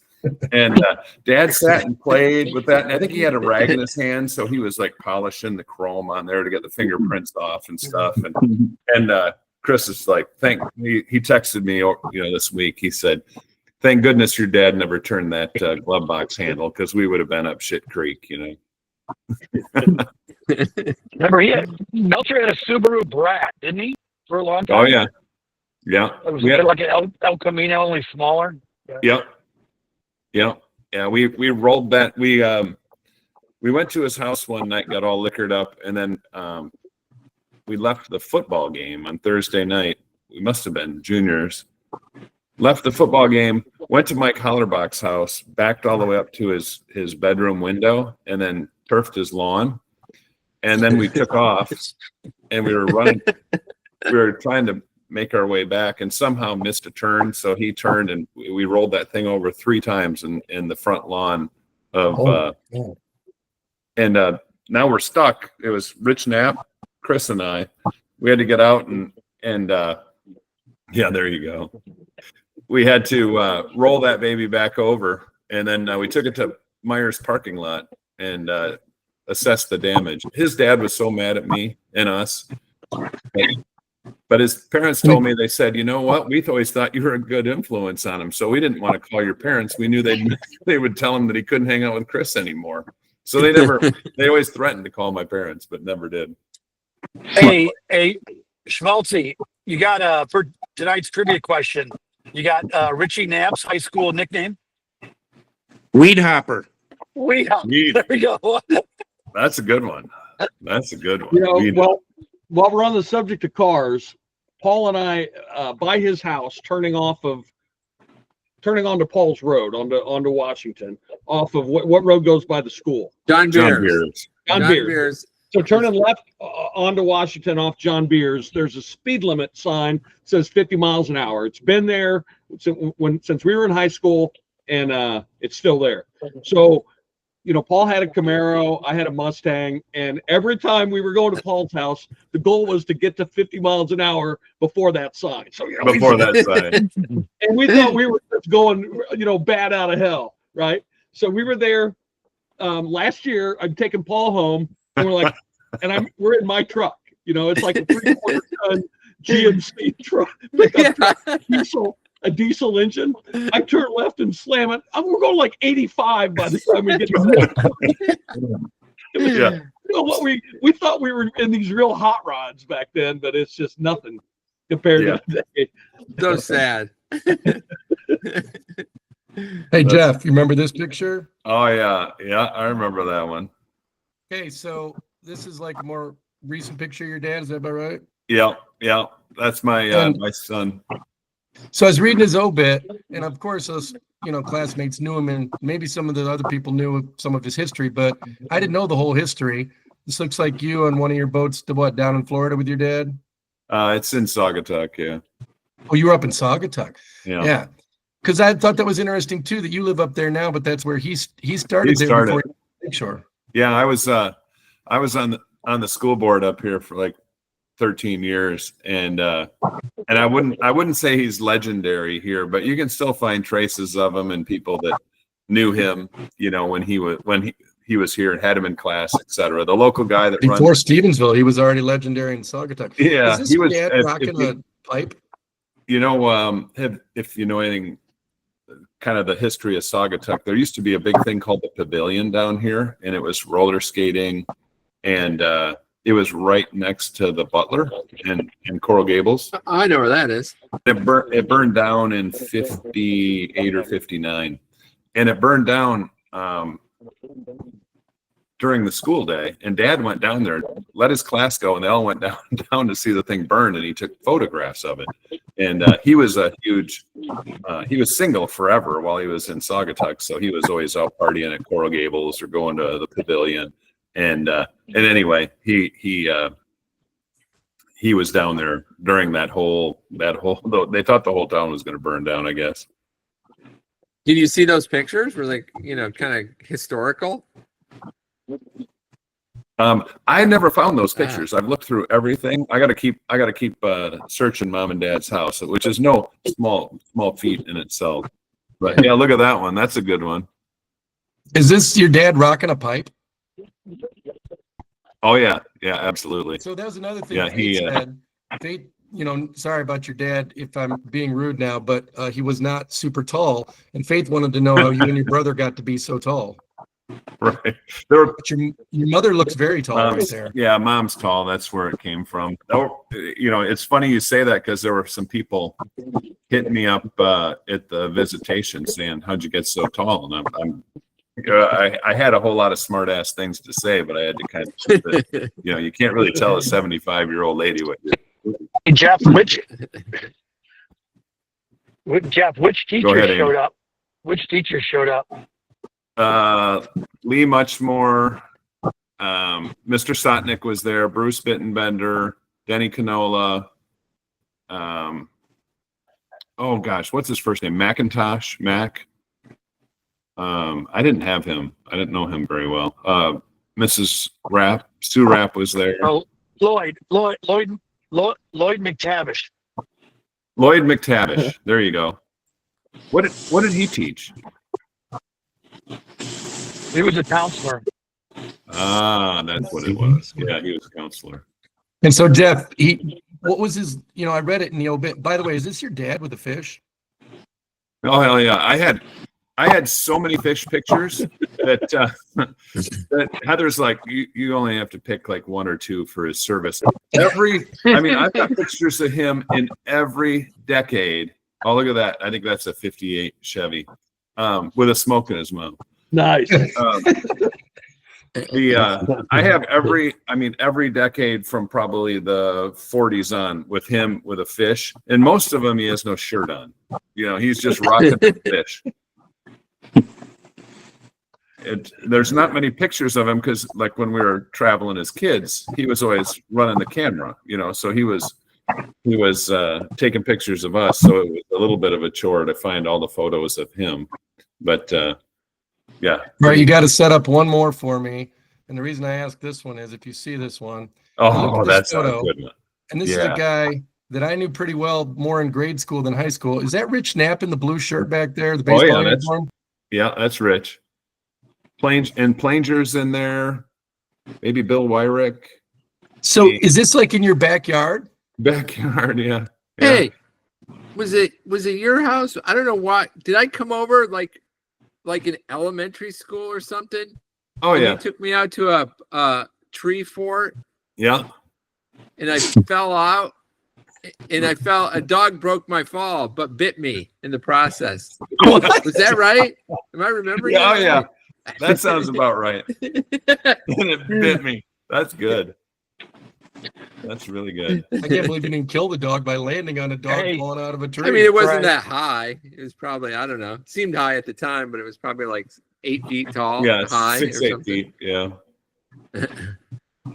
Speaker 1: And Dad sat and played with that. And I think he had a rag in his hand, so he was like polishing the chrome on there to get the fingerprints off and stuff. And Chris is like, he texted me, this week. He said, "Thank goodness your dad never turned that glove box handle, because we would have been up shit creek,
Speaker 3: Remember, Melcher had a Subaru Brat, didn't he, for a long time?
Speaker 1: Oh yeah.
Speaker 3: It was like an El Camino, only smaller.
Speaker 1: Yeah. We rolled that. We went to his house one night, got all liquored up, and then we left the football game on Thursday night. We must have been juniors. Left the football game, went to Mike Hollerbach's house, backed all the way up to his bedroom window, and then turfed his lawn. And then we took off, and we were running. We were trying to make our way back, and somehow missed a turn. So he turned, and we rolled that thing over 3 times in the front lawn of. And now we're stuck. It was Rich Knapp, Chris, and I. We had to get out and there you go. We had to roll that baby back over, and then we took it to Myers parking lot and assess the damage. His dad was so mad at me and us, but his parents told me, they said, "You know what? We always thought you were a good influence on him, so we didn't want to call your parents. We knew they would tell him that he couldn't hang out with Chris anymore." So they always threatened to call my parents, but never did.
Speaker 3: Hey, Schmaltzy, you got for tonight's trivia question, you got Richie Knapp's high school nickname?
Speaker 5: Weed hopper.
Speaker 3: Weed. There we go.
Speaker 1: That's a good one. That's a good one.
Speaker 2: Well, while we're on the subject of cars, Paul and I, by his house, turning onto Paul's Road, onto Washington, off of what road goes by the school?
Speaker 6: John Beers.
Speaker 2: John Beers. So turning left onto Washington off John Beers, there's a speed limit sign that says 50 miles an hour. It's been there since we were in high school, and it's still there. So, Paul had a Camaro, I had a Mustang, and every time we were going to Paul's house, the goal was to get to 50 miles an hour before that sign. So
Speaker 1: before that sign,
Speaker 2: and we thought we were just going, bad out of hell, right? So we were there last year. I'm taking Paul home, and we're like, we're in my truck. It's like a 3/4 ton GMC truck, pickup truck, a diesel engine. I turn left and slam it. We're going like 85 by the time we get to
Speaker 1: yeah.
Speaker 2: We thought we were in these real hot rods back then, but it's just nothing compared to today.
Speaker 6: So sad.
Speaker 4: Hey, Jeff, you remember this picture?
Speaker 1: Oh yeah, I remember that one.
Speaker 4: Okay, so this is like a more recent picture of your dad. Is that about right?
Speaker 1: Yeah. That's my my son.
Speaker 4: So I was reading his obit, and of course, us classmates knew him, and maybe some of the other people knew some of his history, but I didn't know the whole history. This looks like you on one of your boats down in Florida with your dad?
Speaker 1: It's in Saugatuck, yeah.
Speaker 4: Oh, you were up in Saugatuck.
Speaker 1: Yeah.
Speaker 4: Because I thought that was interesting too, that you live up there now, but that's where he started. There before Lakeshore.
Speaker 1: Yeah, I was on the school board up here for like 13 years, and I wouldn't say he's legendary here, but you can still find traces of him and people that knew him, when he was here and had him in class, etc. The local guy that
Speaker 4: before Stevensville, he was already legendary in Saugatuck.
Speaker 1: Yeah,
Speaker 4: he was rocking a pipe.
Speaker 1: If you know anything, kind of the history of Saugatuck, there used to be a big thing called the Pavilion down here, and it was roller skating, and it was right next to the Butler in Coral Gables.
Speaker 6: I know where that is.
Speaker 1: It burned down in 58 or 59, and it burned down during the school day. And Dad went down there, let his class go, and they all went down to see the thing burn, and he took photographs of it. And he was a huge, he was single forever while he was in Saugatuck. So he was always out partying at Coral Gables or going to the Pavilion. And anyway, he was down there during that whole, they thought the whole town was going to burn down, I guess.
Speaker 6: Did you see those pictures? Were like, kind of historical?
Speaker 1: I never found those pictures. I've looked through everything. I gotta keep searching mom and dad's house, which is no small feat in itself. But yeah, look at that one. That's a good one.
Speaker 4: Is this your dad rocking a pipe?
Speaker 1: Oh yeah, absolutely.
Speaker 4: So that was another thing.
Speaker 1: Yeah,
Speaker 4: Faith said. Faith, sorry about your dad if I'm being rude now, but he was not super tall, and Faith wanted to know how you and your brother got to be so tall.
Speaker 1: Right.
Speaker 4: But your mother looks very tall right there.
Speaker 1: Yeah, mom's tall. That's where it came from. Oh, it's funny you say that because there were some people hitting me up at the visitation saying, "How'd you get so tall?" And I had a whole lot of smart ass things to say, but I had to kind of, you can't really tell a 75-year-old lady what you're.
Speaker 3: Hey, Jeff, which teacher showed up? Which teacher showed up?
Speaker 1: Lee Muchmore, Mr. Sotnick was there, Bruce Bittenbender, Denny Canola, oh gosh, what's his first name? McIntosh, Mac. I didn't have him. I didn't know him very well. Mrs. Rapp, Sue Rapp was there.
Speaker 3: Oh, Lloyd McTavish.
Speaker 1: Lloyd McTavish. There you go. What did he teach?
Speaker 3: He was a counselor.
Speaker 1: Ah, that's what it was. Yeah, he was a counselor.
Speaker 4: And so Jeff, what was his? I read it in the obit. By the way, is this your dad with the fish?
Speaker 1: Oh hell yeah! I had so many fish pictures that Heather's like, you only have to pick like one or two for his service. I've got pictures of him in every decade. Oh, look at that! I think that's a '58 Chevy with a smoke in his mouth.
Speaker 2: Nice.
Speaker 1: I have every decade from probably the 40s on with him with a fish, and most of them he has no shirt on. He's just rocking the fish. There's not many pictures of him because, like, when we were traveling as kids, he was always running the camera. So he was taking pictures of us. So it was a little bit of a chore to find all the photos of him, but. Yeah.
Speaker 4: Right. You got to set up one more for me. And the reason I ask this one is if you see this one.
Speaker 1: Oh, that's a good one.
Speaker 4: And this is a guy that I knew pretty well more in grade school than high school. Is that Rich Knapp in the blue shirt back there? The baseball uniform?
Speaker 1: Yeah, that's Rich. Planger's in there. Maybe Bill Wyrick.
Speaker 4: So is this like in your backyard?
Speaker 1: Backyard, yeah.
Speaker 6: Hey, was it your house? I don't know why. Did I come over like in elementary school or something?
Speaker 1: Oh yeah.
Speaker 6: He took me out to a tree fort.
Speaker 1: Yeah.
Speaker 6: And I fell out, and a dog broke my fall, but bit me in the process. Was that right? Am I remembering?
Speaker 1: Yeah,
Speaker 6: that?
Speaker 1: Oh yeah. That sounds about right. And it bit me. That's good. That's really good.
Speaker 4: I can't believe you didn't kill the dog by landing on a dog falling out of a tree.
Speaker 6: I mean, it wasn't that high. It was probably, I don't know. It seemed high at the time, but it was probably like 8 feet tall.
Speaker 1: Yeah,
Speaker 6: high
Speaker 1: 6,
Speaker 6: or
Speaker 1: 8
Speaker 6: something.
Speaker 1: feet. Yeah.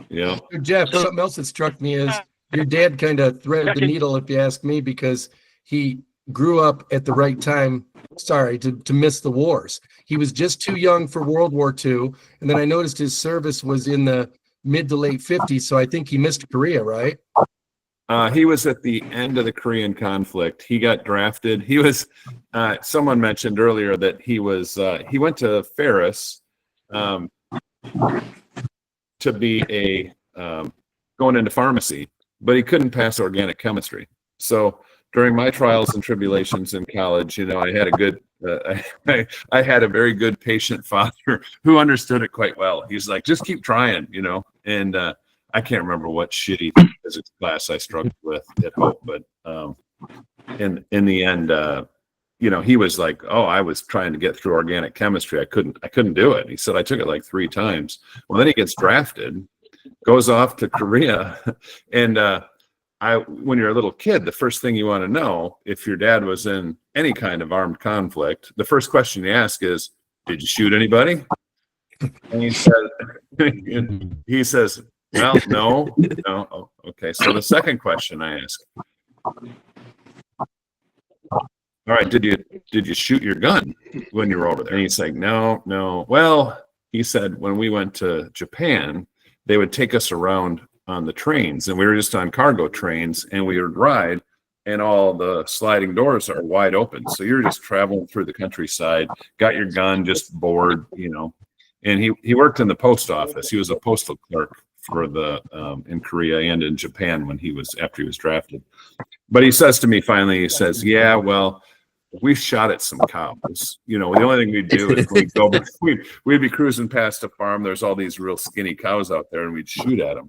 Speaker 1: Yeah.
Speaker 4: Jeff, something else that struck me is your dad kind of threaded the needle, if you ask me, because he grew up at the right time. Sorry, to miss the wars. He was just too young for World War II. And then I noticed his service was in the mid to late 50s. So I think he missed Korea, right?
Speaker 1: He was at the end of the Korean conflict. He got drafted. He was, someone mentioned earlier that he went to Ferris to be going into pharmacy, but he couldn't pass organic chemistry. So during my trials and tribulations in college, I had I had a very good patient father who understood it quite well. He's like, just keep trying, and I can't remember what shitty physics class I struggled with at Hope, but in the end, he was like, oh, I was trying to get through organic chemistry. I couldn't do it. He said, I took it like 3 times. Well, then he gets drafted, goes off to Korea, and when you're a little kid, the first thing you want to know if your dad was in any kind of armed conflict, the first question you ask is, "Did you shoot anybody?" And he says, "Well, no." Oh, okay. So the second question I ask, "All right, did you shoot your gun when you were over there?" And he's like, "No. Well," he said, "when we went to Japan, they would take us around on the trains, and we were just on cargo trains, and we would ride, and all the sliding doors are wide open. So you're just traveling through the countryside, got your gun, just bored, And he worked in the post office. He was a postal clerk for the in Korea and in Japan after he was drafted. But he says to me finally, he says, "Yeah, well, we shot at some cows. The only thing we'd do is we'd be cruising past a farm. There's all these real skinny cows out there, and we'd shoot at them."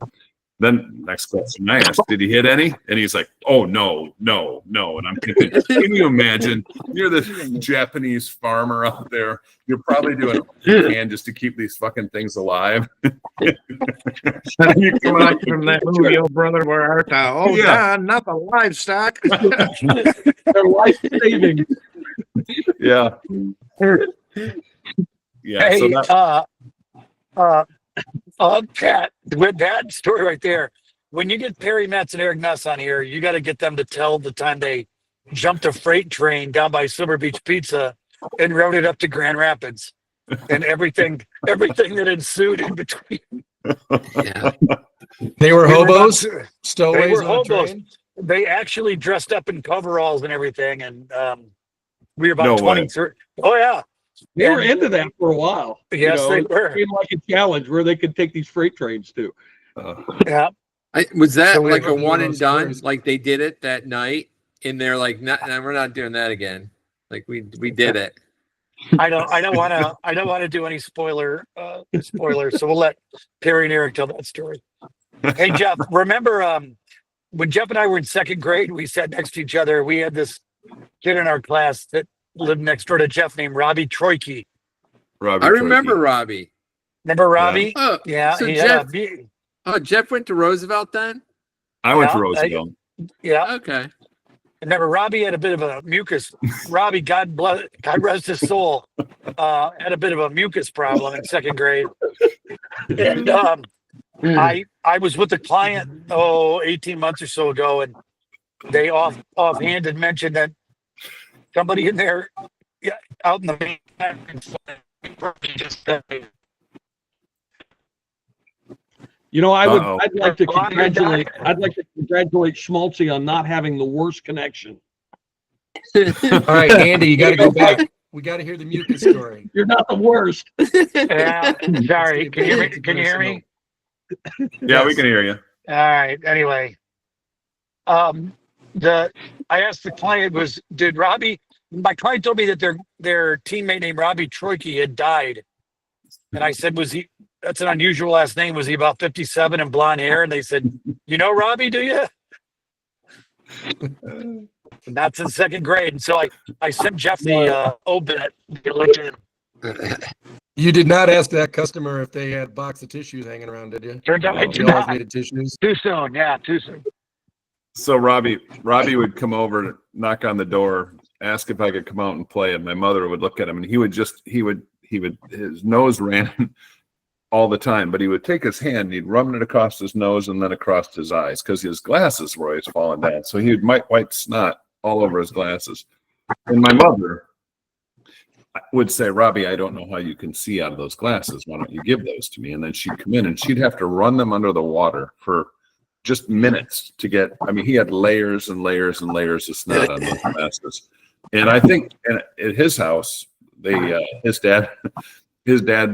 Speaker 1: Then next question I asked, "Did he hit any?" And he's like, "Oh, no. And I'm thinking, can you imagine? You're the Japanese farmer out there. You're probably doing all you can just to keep these fucking things alive."
Speaker 5: You come out from that movie, "Oh Brother, Where Art Thou?" Oh, yeah, not the livestock.
Speaker 2: They're life saving.
Speaker 1: Yeah. Yeah.
Speaker 3: Hey,
Speaker 1: So
Speaker 3: Pat, with that story right there, when you get Perry Metz and Eric Nuss on here, you got to get them to tell the time they jumped a freight train down by Silver Beach Pizza and rode it up to Grand Rapids, and everything that ensued in between.
Speaker 6: Yeah.
Speaker 4: They were
Speaker 3: We were
Speaker 4: hobos,
Speaker 3: about to-
Speaker 4: stowaways
Speaker 3: they were
Speaker 4: on
Speaker 3: hobos.
Speaker 4: a train.
Speaker 3: They actually dressed up in coveralls and everything, and we were about
Speaker 1: No way.
Speaker 3: 23. Oh yeah,
Speaker 2: They were into that for a while.
Speaker 3: Yes, they were.
Speaker 2: It seemed like a challenge where they could take these freight trains to.
Speaker 3: yeah.
Speaker 6: Was that
Speaker 3: So we
Speaker 6: like a
Speaker 4: went through
Speaker 6: one and
Speaker 4: those
Speaker 6: done?
Speaker 4: stories.
Speaker 6: Like they did it that night, and they're like, "No, we're not doing that again." Like we did it.
Speaker 3: I don't want to do any spoilers. So we'll let Perry and Eric tell that story. Hey Jeff, remember when Jeff and I were in second grade, we sat next to each other. We had this kid in our class that lived next door to Jeff named Robbie Troike.
Speaker 1: Robbie
Speaker 6: I remember
Speaker 1: Troike.
Speaker 6: Robbie.
Speaker 3: Remember Robbie?
Speaker 6: Oh,
Speaker 3: Yeah.
Speaker 6: so
Speaker 3: he
Speaker 6: Jeff,
Speaker 3: had
Speaker 6: Jeff went to Roosevelt then?
Speaker 1: I went to
Speaker 3: Yeah,
Speaker 1: Roosevelt.
Speaker 3: yeah.
Speaker 6: Okay.
Speaker 3: Remember, Robbie had a bit of a mucus. Robbie, God rest his soul, had a bit of a mucus problem in second grade. And I was with a client 18 months or so ago, and they offhand had mentioned that somebody in there, out in the main,
Speaker 2: I'd like to congratulate Schmaltzy on not having the worst connection.
Speaker 4: All right, Andy, you got to go back. We got to hear the mucus story.
Speaker 2: You're not the worst.
Speaker 3: Yeah, sorry. Can you hear me?
Speaker 1: Yeah, we can hear you.
Speaker 3: All right. Anyway, I asked the client did Robbie? My client told me that their teammate named Robbie Troike had died, and I said, "Was he? That's an unusual last name. Was he about 57 and blonde hair?" And they said, "You know Robbie, do you?" And that's in second grade. And so I sent Jeff the obit.
Speaker 4: You did not ask that customer if they had a box of tissues hanging around, did you?
Speaker 3: Turned out I
Speaker 4: You
Speaker 3: did
Speaker 4: always
Speaker 3: not.
Speaker 4: needed tissues.
Speaker 3: Too soon. Yeah, too soon.
Speaker 1: So Robbie would come over, knock on the door, ask if I could come out and play, and my mother would look at him, and he would his nose ran all the time, but he would take his hand, he'd run it across his nose and then across his eyes because his glasses were always falling down. So he might wipe snot all over his glasses. And my mother would say, "Robbie, I don't know how you can see out of those glasses. Why don't you give those to me?" And then she'd come in and she'd have to run them under the water for just minutes to get, he had layers and layers and layers of snot on those glasses. And I think at his house, his dad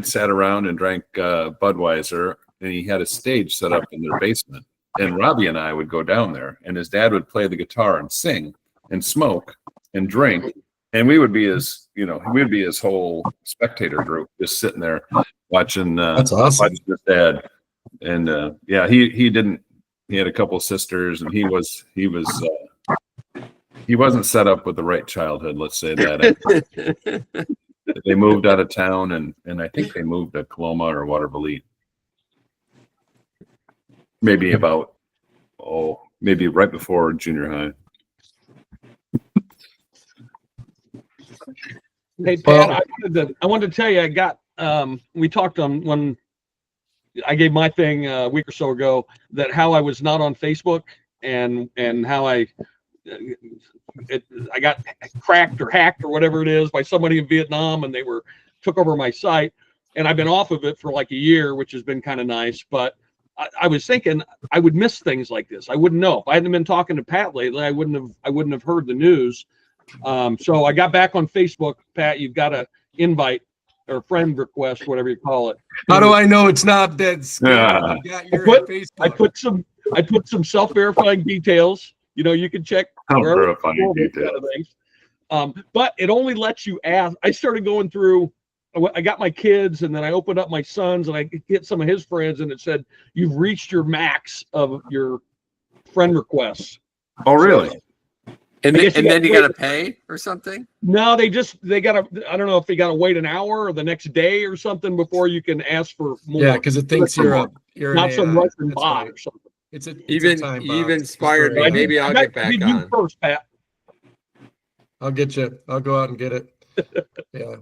Speaker 1: sat around and drank Budweiser, and he had a stage set up in their basement. And Robbie and I would go down there, and his dad would play the guitar and sing and smoke and drink. And we would be his whole spectator group, just sitting there watching.
Speaker 4: That's awesome.
Speaker 1: Watching his dad. And he had a couple of sisters, and he wasn't set up with the right childhood. Let's say that. They moved out of town, and I think they moved to Coloma or Watervliet. Maybe about maybe right before junior high.
Speaker 2: Hey Pat,
Speaker 4: Well-
Speaker 2: I wanted to tell you, I got we talked on when I gave my thing a week or so ago, that how I was not on Facebook and how I got cracked or hacked or whatever it is by somebody in Vietnam, and they took over my site, and I've been off of it for like a year, which has been kind of nice. But I was thinking I would miss things like this. I wouldn't know if I hadn't been talking to Pat lately. I wouldn't have heard the news. So I got back on Facebook. Pat, you've got an invite or friend request, whatever you call it.
Speaker 4: How do I know it's not dead scam? You got your Facebook.
Speaker 2: I put some self-verifying details. You know, you can check
Speaker 1: Self-verifying details.
Speaker 2: Kind of things. But it only lets you ask. I started going through. I got my kids, and then I opened up my son's, and I hit some of his friends, and it said you've reached your max of your friend requests.
Speaker 1: Oh, really?
Speaker 6: And then you got to pay or something?
Speaker 2: No, they got to, I don't know if they got to wait an hour or the next day or something before you can ask for more.
Speaker 4: Yeah, because it thinks you're
Speaker 2: not some Russian bot or something.
Speaker 4: It's a time
Speaker 6: You've
Speaker 4: box.
Speaker 6: inspired me. Maybe I'll get back
Speaker 2: You
Speaker 6: on.
Speaker 2: first, Pat.
Speaker 4: I'll get you. I'll go out and get it. Yeah.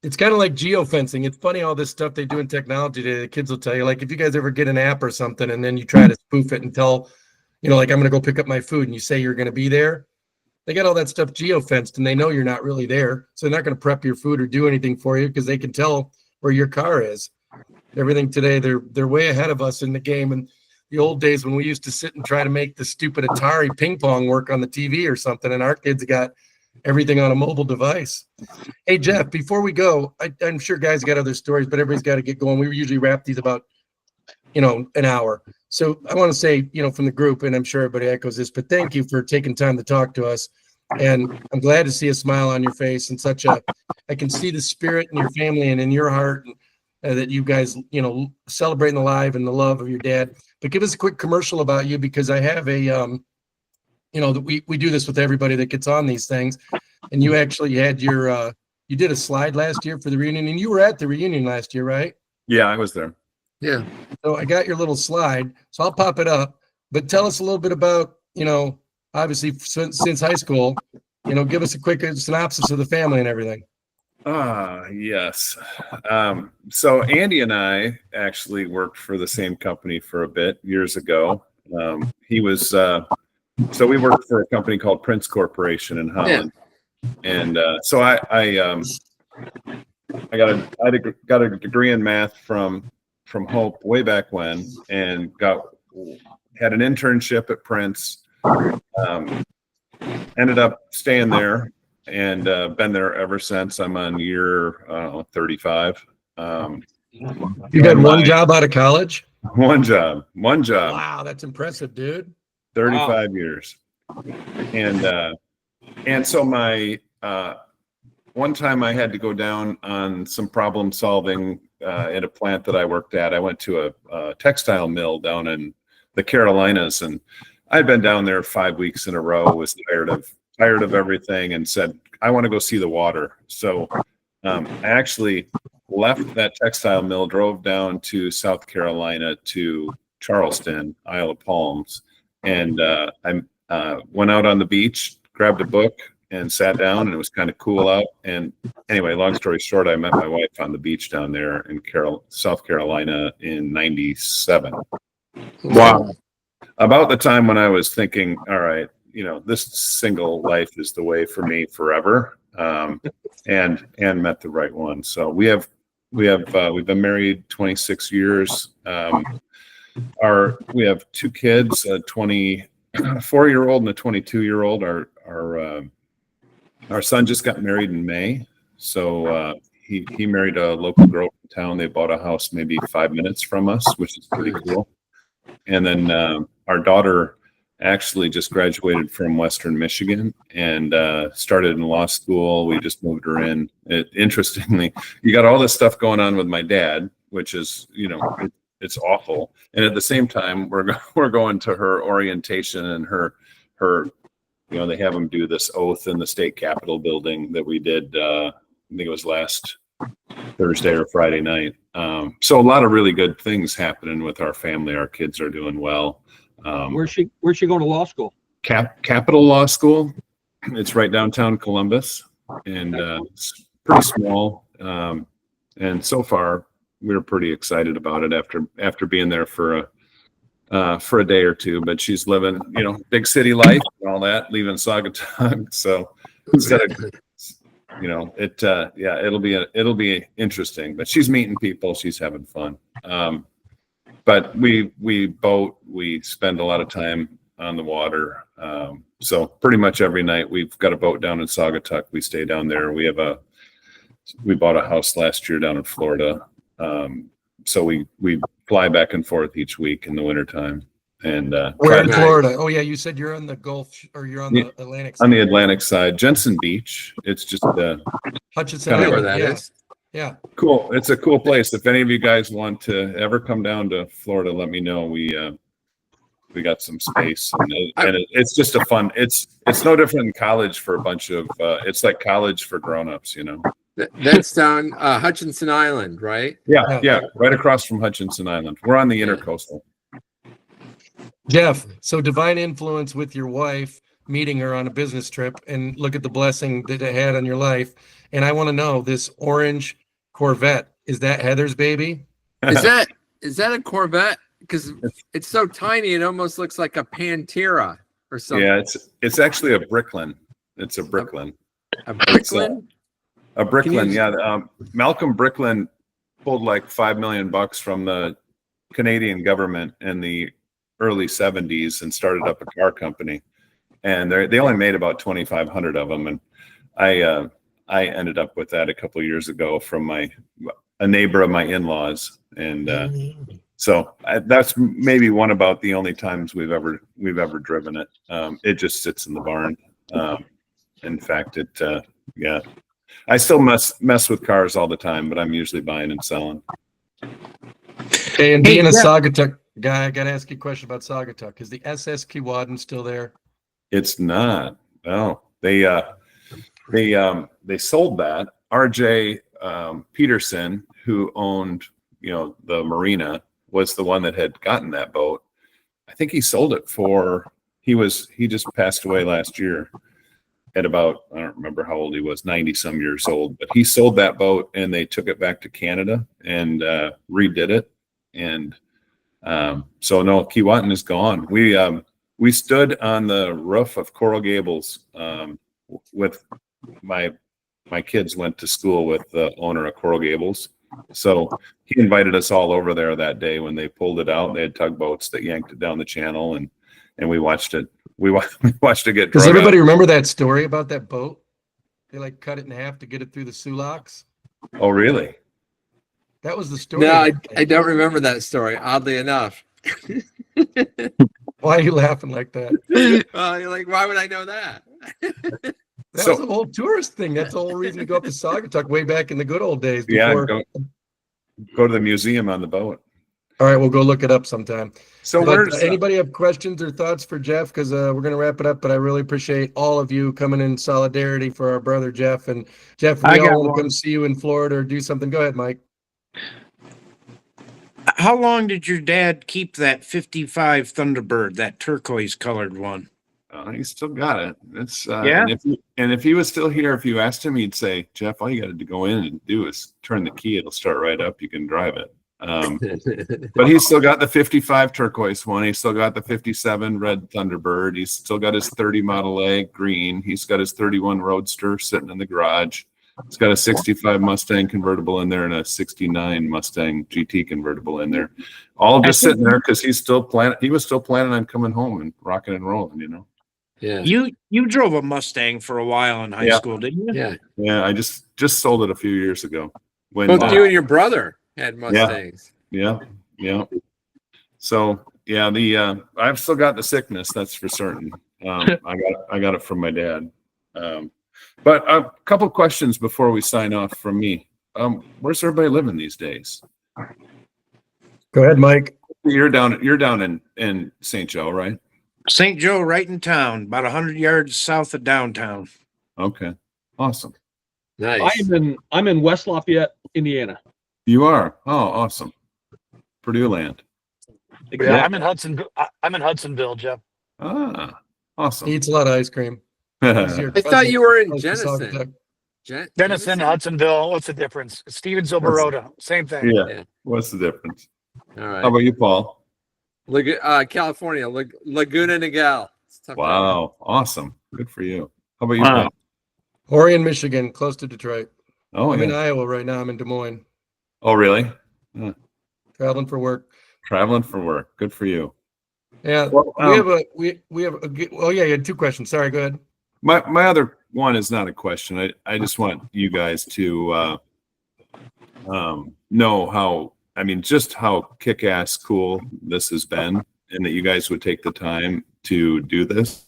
Speaker 4: It's kind of like geofencing. It's funny all this stuff they do in technology today. The kids will tell you, like, if you guys ever get an app or something and then you try to spoof it and tell, like, I'm going to go pick up my food, and you say you're going to be there. They got all that stuff geofenced, and they know you're not really there. So they're not going to prep your food or do anything for you because they can tell where your car is. Everything today, they're way ahead of us in the game. And the old days when we used to sit and try to make the stupid Atari ping pong work on the TV or something, and our kids got everything on a mobile device. Hey, Jeff, before we go, I'm sure guys got other stories, but everybody's got to get going. We usually wrap these about, an hour. So I want to say, from the group, and I'm sure everybody echoes this, but thank you for taking time to talk to us. And I'm glad to see a smile on your face and I can see the spirit in your family and in your heart that you guys, celebrating the life and the love of your dad. But give us a quick commercial about you, because I have a, we do this with everybody that gets on these things. And you actually had you did a slide last year for the reunion, and you were at the reunion last year, right?
Speaker 1: Yeah, I was there.
Speaker 6: Yeah.
Speaker 4: So I got your little slide, so I'll pop it up. But tell us a little bit about, obviously since high school, give us a quick synopsis of the family and everything.
Speaker 1: Yes. So Andy and I actually worked for the same company for a bit years ago. He was, so we worked for a company called Prince Corporation in Holland. Yeah. And so I got a degree in math from Hope way back when, and had an internship at Prince. Ended up staying there and been there ever since. I'm on year 35.
Speaker 4: You got one job out of college?
Speaker 1: One job.
Speaker 4: Wow, that's impressive, dude.
Speaker 1: 35 years. And so my one time I had to go down on some problem solving at a plant that I worked at. I went to a textile mill down in the Carolinas, and I'd been down there 5 weeks in a row, was tired of everything, and said, I want to go see the water. So I actually left that textile mill, drove down to South Carolina to Charleston, Isle of Palms, and I went out on the beach, grabbed a book, and sat down, and it was kind of cool out. And anyway, long story short, I met my wife on the beach down there in South Carolina in '97.
Speaker 6: Wow.
Speaker 1: About the time when I was thinking, all right, this single life is the way for me forever, and met the right one. So we've been married 26 years. We have two kids, a 24-year-old and a 22-year-old. Our son just got married in May, so he married a local girl in town. They bought a house maybe 5 minutes from us, which is pretty cool. And then our daughter actually just graduated from Western Michigan and started in law school. We just moved her in. Interestingly, you got all this stuff going on with my dad, which is, it's awful. And at the same time, we're going to her orientation and her they have them do this oath in the state capitol building that we did. I think it was last Thursday or Friday night. So a lot of really good things happening with our family. Our kids are doing well.
Speaker 2: Where's she going to law school?
Speaker 1: Capital Law School. It's right downtown Columbus, and it's pretty small. And so far, we're pretty excited about it after being there for a day or two. But she's living, big city life and all that, leaving Saugatuck. So instead of, it'll be interesting. But she's meeting people. She's having fun. But we boat. We spend a lot of time on the water. So pretty much every night we've got a boat down in Saugatuck. We stay down there. We bought a house last year down in Florida. So we fly back and forth each week in the wintertime. And
Speaker 4: where in Florida? Oh yeah, you said you're on the Gulf, or you're on the Atlantic side.
Speaker 1: On the Atlantic side, Jensen Beach. It's just
Speaker 4: Hutchinson
Speaker 1: kind of
Speaker 4: Island.
Speaker 6: where that
Speaker 4: Yeah.
Speaker 6: is.
Speaker 4: Yeah.
Speaker 1: Cool. It's a cool place. If any of you guys want to ever come down to Florida, let me know. We got some space, and it's just a fun. It's no different than college for a bunch of. It's like college for grown-ups,
Speaker 6: That's down Hutchinson Island, right?
Speaker 1: Yeah, right across from Hutchinson Island. We're on the intercoastal.
Speaker 4: Jeff, so divine influence with your wife, meeting her on a business trip, and look at the blessing that it had on your life. And I want to know, this orange Corvette, is that Heather's baby?
Speaker 6: Is that a Corvette? Because it's so tiny, it almost looks like a Pantera or something.
Speaker 1: Yeah, it's actually a Bricklin. It's a Bricklin.
Speaker 6: A Bricklin?
Speaker 1: A Bricklin, yeah. Malcolm Bricklin pulled like $5 million from the Canadian government in the early 70s and started up a car company. And they only made about 2,500 of them. And I ended up with that a couple of years ago from a neighbor of my in-laws. And so that's maybe one about the only times we've ever driven it. It just sits in the barn. In fact, I still mess with cars all the time, but I'm usually buying and selling.
Speaker 4: Hey, and being a Saugatuck guy, I got to ask you a question about Saugatuck. Is the SS Keewatin still there?
Speaker 1: It's not. No, they sold that. RJ Peterson, who owned the marina, was the one that had gotten that boat. I think he sold it he just passed away last year at about, I don't remember how old he was, 90 some years old, but he sold that boat and they took it back to Canada and redid it. And so no, Keewatin is gone. We stood on the roof of Coral Gables with my kids went to school with the owner of Coral Gables. So he invited us all over there that day when they pulled it out. They had tugboats that yanked it down the channel, and we watched it. We watched it get.
Speaker 4: Does everybody remember that story about that boat? They cut it in half to get it through the Sulaks.
Speaker 1: Oh, really?
Speaker 4: That was the story.
Speaker 6: No, I don't remember that story, oddly enough.
Speaker 4: Why are you laughing like that?
Speaker 6: You're like, why would I know that?
Speaker 4: That was a whole tourist thing. That's the whole reason to go up to Saugatuck way back in the good old days.
Speaker 1: Before... Yeah, go to the museum on the boat.
Speaker 4: All right, we'll go look it up sometime.
Speaker 1: So
Speaker 4: anybody have questions or thoughts for Jeff? Because we're going to wrap it up, but I really appreciate all of you coming in solidarity for our brother Jeff. And Jeff, we all want to come see you in Florida or do something. Go ahead, Mike.
Speaker 5: How long did your dad keep that 55 Thunderbird, that turquoise colored one?
Speaker 1: He still got it. It's
Speaker 5: yeah.
Speaker 1: And if he was still here, if you asked him, he'd say, "Jeff, all you got to go in and do is turn the key. It'll start right up. You can drive it." But he's still got the 55 turquoise one. He's still got the 57 red Thunderbird. He's still got his 30 Model A green. He's got his 31 Roadster sitting in the garage. He's got a 65 Mustang convertible in there and a 69 Mustang GT convertible in there. All just sitting there because he was still planning on coming home and rocking and rolling,
Speaker 6: Yeah.
Speaker 5: You drove a Mustang for a while in high school, didn't you?
Speaker 6: Yeah.
Speaker 1: Yeah, I just sold it a few years ago. When
Speaker 6: Both you and your brother had Mustangs.
Speaker 1: Yeah. So yeah, I've still got the sickness, that's for certain. I got it from my dad. But a couple questions before we sign off from me. Where's everybody living these days?
Speaker 4: Go ahead, Mike.
Speaker 1: You're down in St. Joe, right?
Speaker 5: St. Joe, right in town, about 100 yards south of downtown.
Speaker 1: Okay, awesome.
Speaker 6: Nice.
Speaker 2: I'm in West Lafayette, Indiana.
Speaker 1: You are? Oh, awesome. Purdue land.
Speaker 3: Yeah, I'm in Hudsonville. I'm in Hudsonville, Jeff.
Speaker 1: Ah,
Speaker 4: He
Speaker 1: awesome.
Speaker 4: eats a lot of ice cream. He's your
Speaker 6: I thought you were in
Speaker 4: licensed
Speaker 6: Jenison.
Speaker 4: architect.
Speaker 3: Denison, Hudsonville. What's the difference? Stevensville, Baroda. Same thing.
Speaker 1: Yeah.
Speaker 6: Yeah.
Speaker 1: What's the difference?
Speaker 6: All
Speaker 1: How
Speaker 6: right.
Speaker 1: about you, Paul?
Speaker 6: California, Laguna Niguel. It's tough.
Speaker 1: Wow, awesome. Good for you. How about you,
Speaker 2: Wow.
Speaker 1: Pat?
Speaker 4: Orion, Michigan, close to Detroit.
Speaker 1: Oh,
Speaker 4: I'm in
Speaker 1: yeah.
Speaker 4: Iowa right now. I'm in Des Moines,
Speaker 1: Oh, really?
Speaker 4: traveling for work.
Speaker 1: Traveling for work. Good for you.
Speaker 4: Yeah,
Speaker 1: Well,
Speaker 4: we have a. Oh yeah, you had two questions. Sorry, go ahead.
Speaker 1: my other one is not a question. I just want you guys to know how, I mean, just how kick-ass cool this has been, and that you guys would take the time to do this.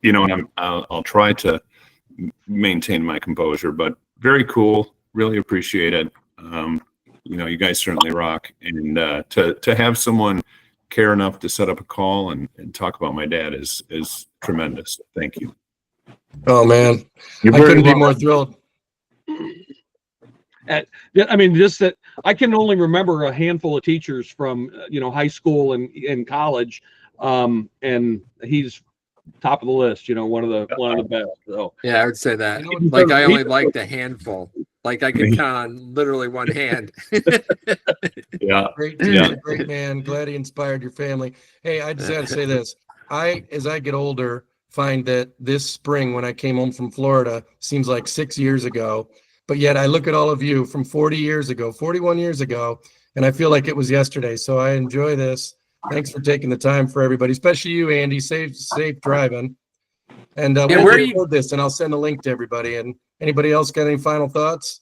Speaker 1: You know, and I'll try to maintain my composure, but very cool. Really appreciate it. You know, you guys certainly rock, and to have someone care enough to set up a call and talk about my dad is tremendous. Thank you.
Speaker 4: Oh man,
Speaker 1: You're
Speaker 4: I
Speaker 1: very
Speaker 4: couldn't be
Speaker 1: welcome.
Speaker 4: more thrilled.
Speaker 2: I mean, just that I can only remember a handful of teachers from high school and college, and he's top of the list. One of the best. So
Speaker 6: Yeah, I would say that.
Speaker 4: You know,
Speaker 6: Like I only liked a handful. Like I could count on literally one hand.
Speaker 1: Yeah.
Speaker 4: Great
Speaker 1: Yeah.
Speaker 4: teacher, great man. Glad he inspired your family. Hey, I just got to say this. As I get older, find that this spring when I came home from Florida seems like 6 years ago, but yet I look at all of you from 40 years ago, 41 years ago, and I feel like it was yesterday. So I enjoy this. Thanks for taking the time for everybody, especially you, Andy. Safe driving. And
Speaker 6: Yeah,
Speaker 4: we'll
Speaker 6: where
Speaker 4: record this, and I'll send a link to everybody. And anybody else got any final thoughts?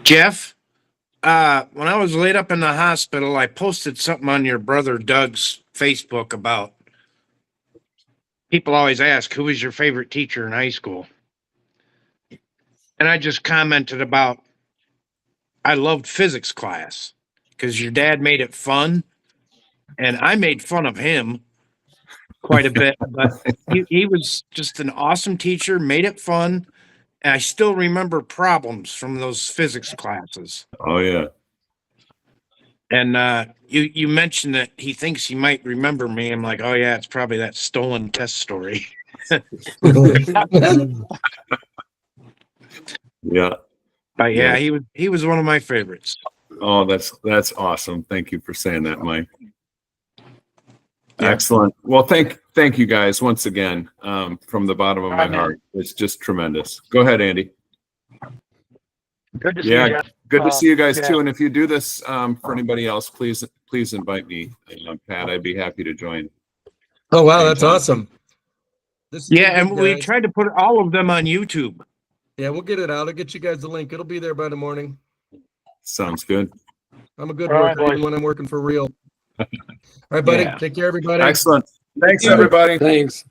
Speaker 5: Jeff, when I was laid up in the hospital, I posted something on your brother Doug's Facebook about people always ask, who was your favorite teacher in high school? And I just commented about, I loved physics class because your dad made it fun. And I made fun of him quite a bit, but he was just an awesome teacher, made it fun. And I still remember problems from those physics classes.
Speaker 1: Oh, yeah.
Speaker 5: And you mentioned that he thinks he might remember me. I'm like, oh yeah, it's probably that stolen test story.
Speaker 1: Yeah.
Speaker 5: But yeah,
Speaker 1: Yeah.
Speaker 5: he was one of my favorites.
Speaker 1: Oh, that's awesome. Thank you for saying that, Mike.
Speaker 5: Yeah.
Speaker 1: Excellent. Well, thank you guys once again, from the bottom of my heart. It's just tremendous. Go ahead, Andy.
Speaker 3: Good to see
Speaker 1: Yeah,
Speaker 3: you, Jeff.
Speaker 1: good to see you guys
Speaker 3: yeah.
Speaker 1: too. And if you do this for anybody else, please invite me, Pat. I'd be happy to join.
Speaker 4: Oh wow, that's
Speaker 1: Anytime.
Speaker 4: awesome. This is
Speaker 5: Yeah,
Speaker 4: good,
Speaker 5: and we
Speaker 4: guys.
Speaker 5: tried to put all of them on YouTube.
Speaker 4: Yeah, we'll get it out. I'll get you guys the link. It'll be there by the morning.
Speaker 1: Sounds good.
Speaker 4: I'm a good
Speaker 3: All right,
Speaker 4: worker even
Speaker 3: boys.
Speaker 4: when I'm working for real. All right, buddy.
Speaker 5: Yeah.
Speaker 4: Take care, everybody.
Speaker 1: Excellent. Thanks,
Speaker 4: you.
Speaker 1: everybody.
Speaker 6: Thanks.